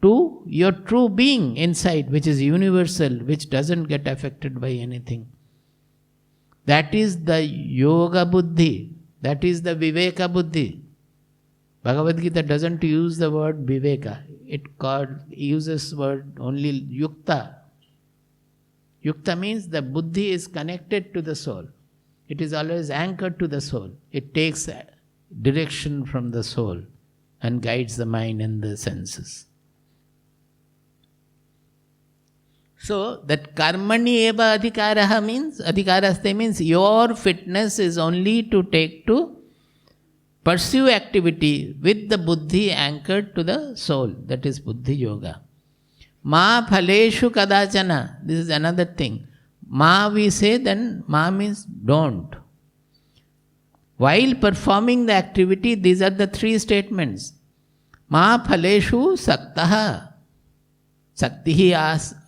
to your true being inside, which is universal, which doesn't get affected by anything. That is the yoga buddhi. That is the viveka buddhi. Bhagavad Gita doesn't use the word viveka. It uses word only yukta. Yukta means the buddhi is connected to the soul. It is always anchored to the soul. It takes direction from the soul and guides the mind and the senses. So that karmani eva adhikaraha means, adhikaraste means your fitness is only to pursue activity with the buddhi anchored to the soul. That is buddhi yoga. Ma phaleshu kadachana. This is another thing. Ma we say, then ma means don't. While performing the activity, these are the three statements. Ma phaleshu saktaha. Saktihi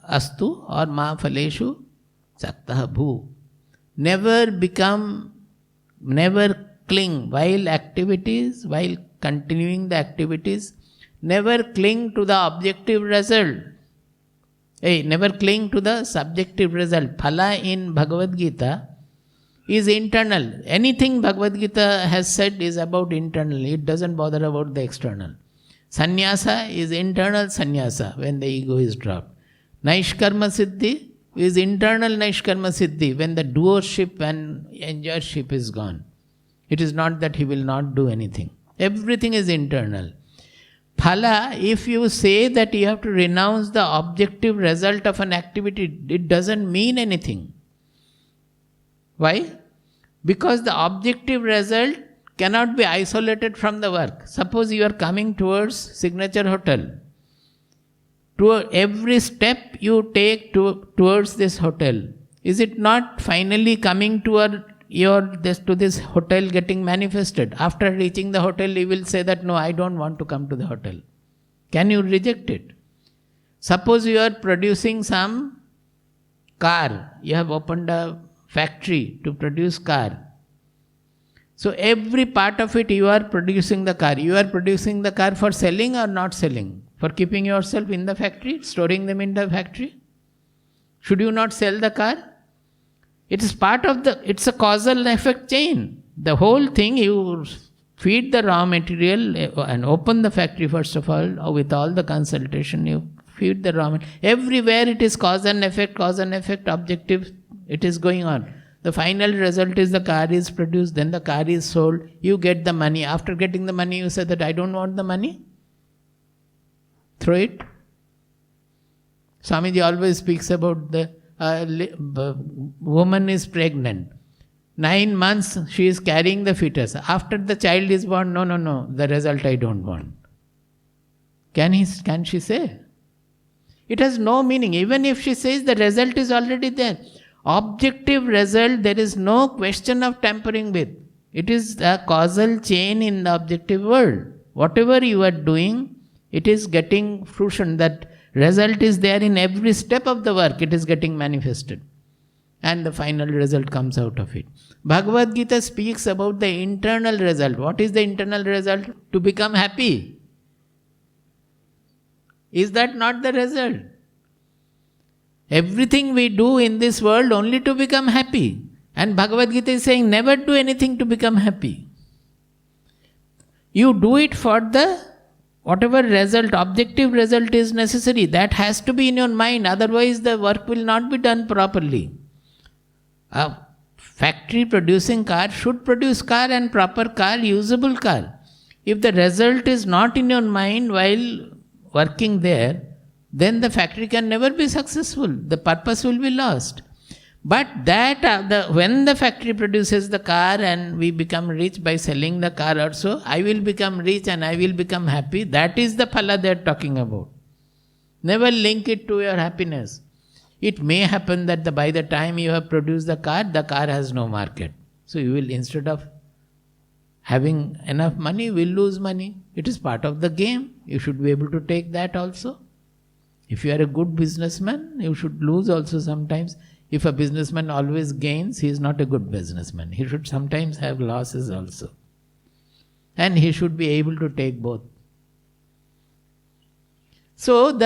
astu or ma phaleshu saktaha bhu. Never cling while continuing the activities. Never cling to the objective result. Never cling to the subjective result. Phala in Bhagavad Gita is internal. Anything Bhagavad Gita has said is about internal. It doesn't bother about the external. Sannyasa is internal sannyasa when the ego is dropped. Naishkarma siddhi is internal naishkarma siddhi when the doership and enjoyership is gone. It is not that he will not do anything. Everything is internal. Phala, if you say that you have to renounce the objective result of an activity, it doesn't mean anything. Why? Because the objective result cannot be isolated from the work. Suppose you are coming towards Signature Hotel. Every step you take towards this hotel, is it not finally coming to this hotel getting manifested? After reaching the hotel, you will say that no, I don't want to come to the hotel. Can you reject it? Suppose you are producing some car. You have opened a factory to produce car. So every part of it you are producing the car. You are producing the car for selling or not selling? For keeping yourself in the factory, storing them in the factory? Should you not sell the car? It is it's a causal effect chain. The whole thing, you feed the raw material and open the factory first of all, with all the consultation, you feed the raw material. Everywhere it is cause and effect, objective, it is going on. The final result is the car is produced, then the car is sold, you get the money. After getting the money, you say that I don't want the money. Throw it. Swamiji always speaks about the woman is pregnant. 9 months she is carrying the fetus. After the child is born, no, the result I don't want. Can she say? It has no meaning. Even if she says the result is already there. Objective result, there is no question of tampering with. It is a causal chain in the objective world. Whatever you are doing, it is getting fruition. That result is there in every step of the work. It is getting manifested. And the final result comes out of it. Bhagavad Gita speaks about the internal result. What is the internal result? To become happy. Is that not the result? Everything we do in this world only to become happy. And Bhagavad Gita is saying never do anything to become happy. You do it for the whatever result, objective result is necessary. That has to be in your mind. Otherwise the work will not be done properly. A factory producing car should produce car and proper car, usable car. If the result is not in your mind while working there, then the factory can never be successful. The purpose will be lost. But when the factory produces the car and we become rich by selling the car also, I will become rich and I will become happy. That is the phala they are talking about. Never link it to your happiness. It may happen that by the time you have produced the car has no market. So you will, instead of having enough money, you will lose money. It is part of the game. You should be able to take that also. If you are a good businessman, you should lose also sometimes. If a businessman always gains, he is not a good businessman. He should sometimes have losses also. And he should be able to take both. So,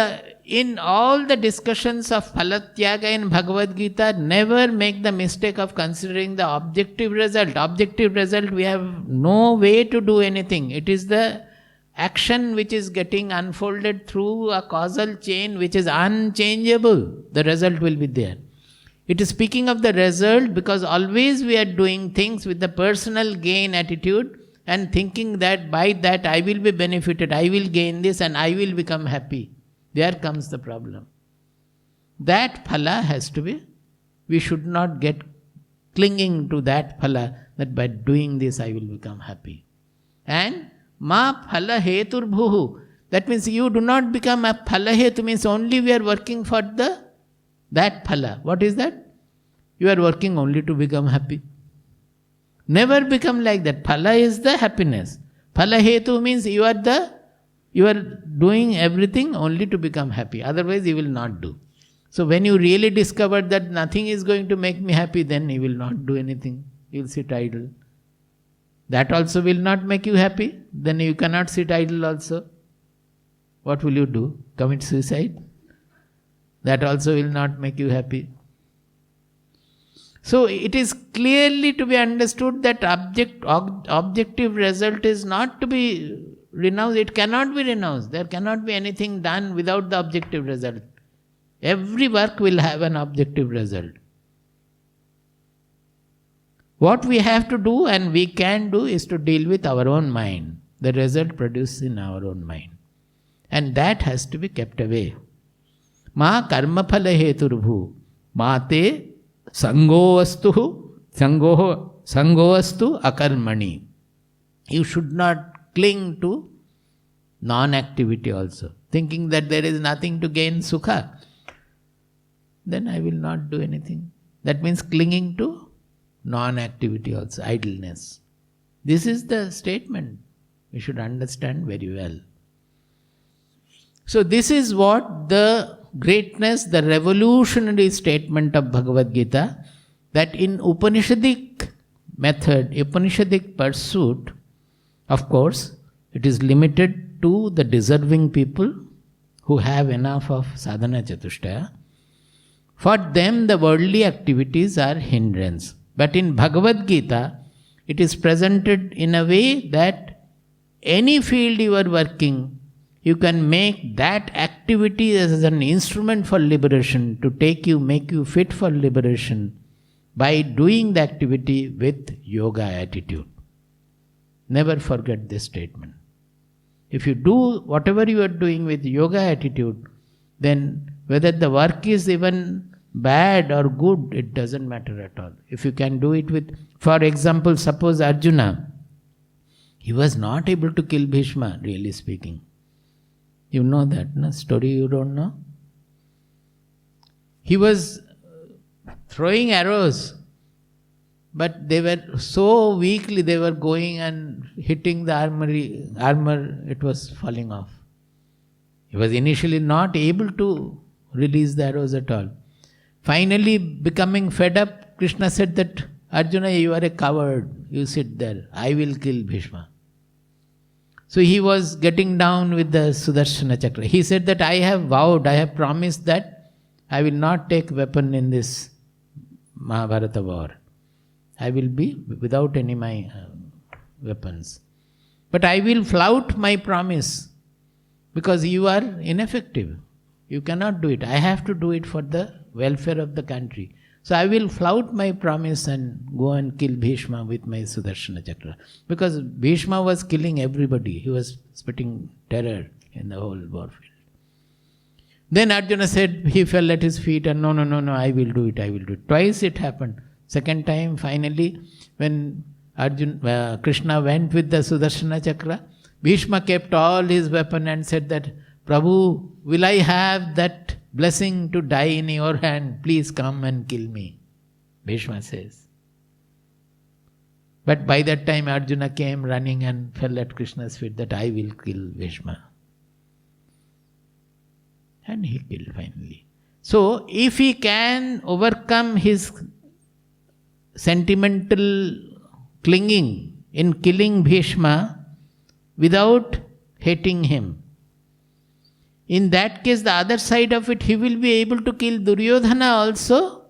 in all the discussions of Phalatyaga in Bhagavad Gita, never make the mistake of considering the objective result. Objective result, we have no way to do anything. It is the action which is getting unfolded through a causal chain which is unchangeable. The result will be there. It is speaking of the result because always we are doing things with the personal gain attitude and thinking that by that I will be benefited, I will gain this and I will become happy. There comes the problem. That phala has to be, we should not get clinging to that phala that by doing this I will become happy. And ma phala hetur bhuhu. That means you do not become a phala hetu, means only we are working for that phala. What is that? You are working only to become happy. Never become like that. Phala is the happiness. Phala hetu means you are doing everything only to become happy. Otherwise you will not do. So when you really discover that nothing is going to make me happy, then you will not do anything. You will sit idle. That also will not make you happy. Then you cannot sit idle also. What will you do? Commit suicide? That also will not make you happy. So it is clearly to be understood that objective result is not to be renounced. It cannot be renounced. There cannot be anything done without the objective result. Every work will have an objective result. What we have to do and we can do is to deal with our own mind. The result produced in our own mind. And that has to be kept away. Ma karma phala heturubhu mate sangovastu akarmani. You should not cling to non-activity also, thinking that there is nothing to gain sukha. Then I will not do anything. That means clinging to non-activity also, idleness. This is the statement. We should understand very well. So this is what the greatness, the revolutionary statement of Bhagavad Gita, that in Upanishadic method, Upanishadic pursuit, of course, it is limited to the deserving people who have enough of Sadhana Chatushtaya. For them, the worldly activities are hindrance. But in Bhagavad Gita, it is presented in a way that any field you are working, you can make that activity as an instrument for liberation to make you fit for liberation by doing the activity with yoga attitude. Never forget this statement. If you do whatever you are doing with yoga attitude, then whether the work is even bad or good, it doesn't matter at all. If you can do it with, for example, suppose Arjuna, he was not able to kill Bhishma, really speaking. You know that, no? Story you don't know? He was throwing arrows, but they were so weakly, they were going and hitting the armor, it was falling off. He was initially not able to release the arrows at all. Finally, becoming fed up, Krishna said that, Arjuna, you are a coward, you sit there, I will kill Bhishma. So he was getting down with the Sudarshana Chakra. He said that I have vowed, I have promised that I will not take weapon in this Mahabharata war. I will be without any my weapons. But I will flout my promise because you are ineffective. You cannot do it. I have to do it for the welfare of the country. So I will flout my promise and go and kill Bhishma with my Sudarshana Chakra. Because Bhishma was killing everybody. He was spitting terror in the whole warfield. Then Arjuna said, he fell at his feet and no, I will do it. Twice it happened. Second time, finally, when Krishna went with the Sudarshana Chakra, Bhishma kept all his weapon and said that, Prabhu, will I have that blessing to die in your hand? Please come and kill me. Bhishma says. But by that time Arjuna came running and fell at Krishna's feet that I will kill Bhishma. And he killed finally. So if he can overcome his sentimental clinging in killing Bhishma without hating him, in that case, the other side of it, he will be able to kill Duryodhana also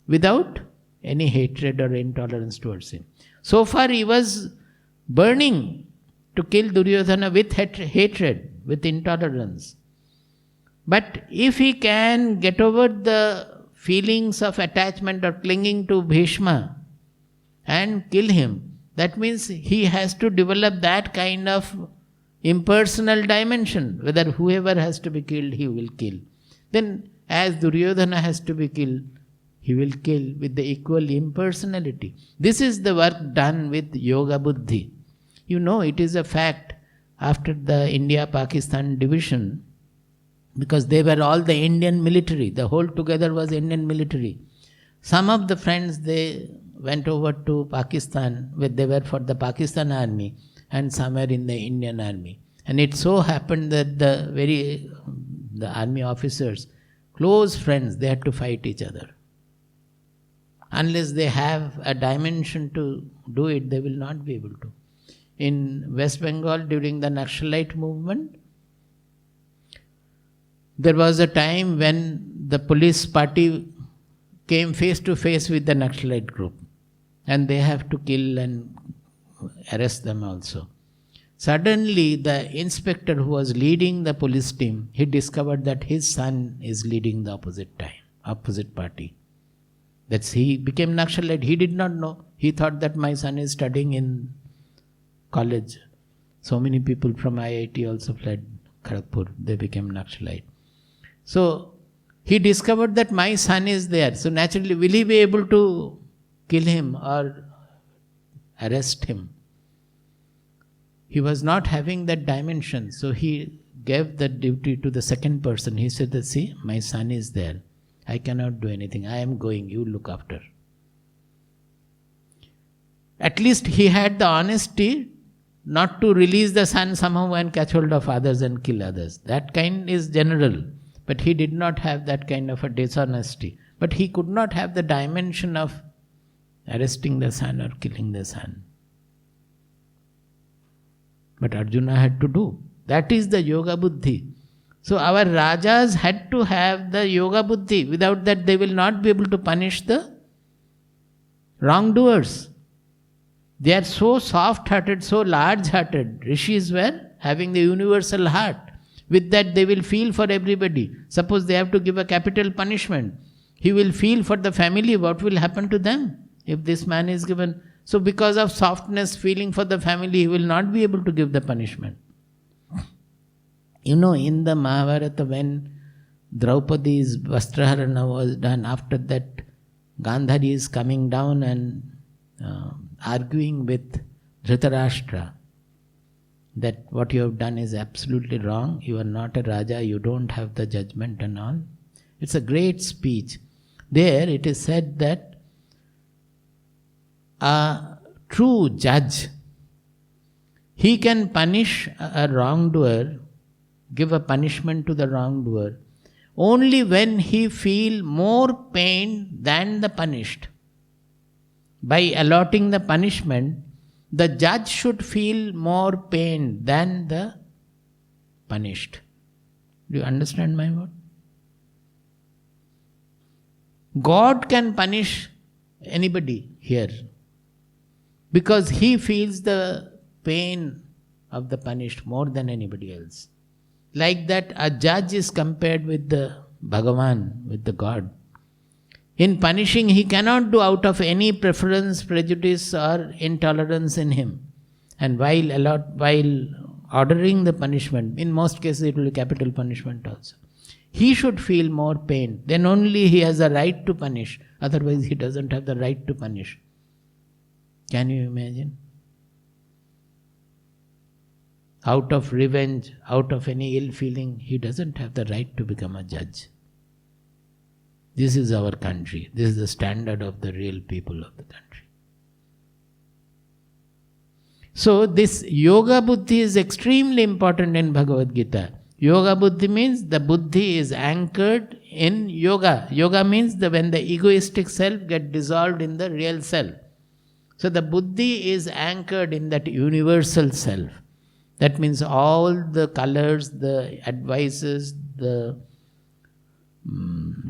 without any hatred or intolerance towards him. So far he was burning to kill Duryodhana with hatred, with intolerance. But if he can get over the feelings of attachment or clinging to Bhishma and kill him, that means he has to develop that kind of impersonal dimension, whether whoever has to be killed, he will kill. Then as Duryodhana has to be killed, he will kill with the equal impersonality. This is the work done with Yoga Buddhi. You know, it is a fact, after the India-Pakistan division, because they were all the Indian military, the whole together was Indian military. Some of the friends, they went over to Pakistan, where they were for the Pakistan army, and some were in the Indian army. And it so happened that the army officers, close friends, they had to fight each other. Unless they have a dimension to do it, they will not be able to. In West Bengal, during the Naxalite movement, there was a time when the police party came face to face with the Naxalite group, and they have to kill and arrest them also. Suddenly, the inspector who was leading the police team, he discovered that his son is leading the opposite party. That's he became Naxalite. He did not know. He thought that my son is studying in college. So many people from IIT also fled Kharagpur. They became Naxalite. So he discovered that my son is there. So naturally, will he be able to kill him or arrest him? He was not having that dimension. So he gave the duty to the second person. He said that, see, my son is there. I cannot do anything. I am going. You look after. At least he had the honesty not to release the son somehow and catch hold of others and kill others. That kind is general. But he did not have that kind of a dishonesty. But he could not have the dimension of arresting the son or killing the son. But Arjuna had to do. That is the Yoga Buddhi. So our Rajas had to have the Yoga Buddhi. Without that, they will not be able to punish the wrongdoers. They are so soft-hearted, so large-hearted. Rishis were having the universal heart. With that, they will feel for everybody. Suppose they have to give a capital punishment. He will feel for the family what will happen to them if this man is given. So because of softness, feeling for the family, he will not be able to give the punishment. You know, in the Mahabharata, when Draupadi's Vastraharana was done, after that Gandhari is coming down and arguing with Dhritarashtra that what you have done is absolutely wrong, you are not a Raja, you don't have the judgment and all. It's a great speech. There it is said that a true judge, he can punish a wrongdoer, give a punishment to the wrongdoer, only when he feel more pain than the punished. By allotting the punishment, the judge should feel more pain than the punished. Do you understand my word? God can punish anybody here because he feels the pain of the punished more than anybody else. Like that, a judge is compared with the Bhagavan, with the God. In punishing, he cannot do out of any preference, prejudice or intolerance in him. And while ordering the punishment, in most cases it will be capital punishment also, he should feel more pain. Then only he has a right to punish. Otherwise he doesn't have the right to punish. Can you imagine? Out of revenge, out of any ill feeling, he doesn't have the right to become a judge. This is our country. This is the standard of the real people of the country. So this Yoga Buddhi is extremely important in Bhagavad Gita. Yoga Buddhi means the Buddhi is anchored in Yoga. Yoga means when the egoistic self gets dissolved in the real self. So the Buddhi is anchored in that universal self. That means all the colors, the advices, the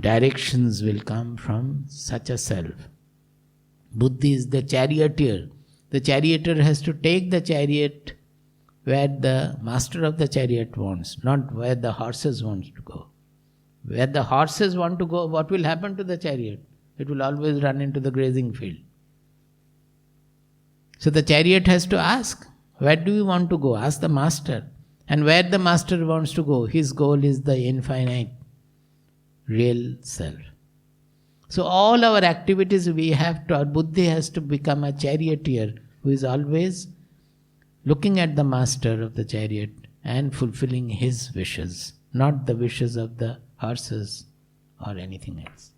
directions will come from such a self. Buddhi is the charioteer. The charioteer has to take the chariot where the master of the chariot wants, not where the horses want to go. Where the horses want to go, what will happen to the chariot? It will always run into the grazing field. So the chariot has to ask, where do you want to go? Ask the master. And where the master wants to go, his goal is the infinite, real self. So all our activities we have to, our buddhi has to become a charioteer who is always looking at the master of the chariot and fulfilling his wishes, not the wishes of the horses or anything else.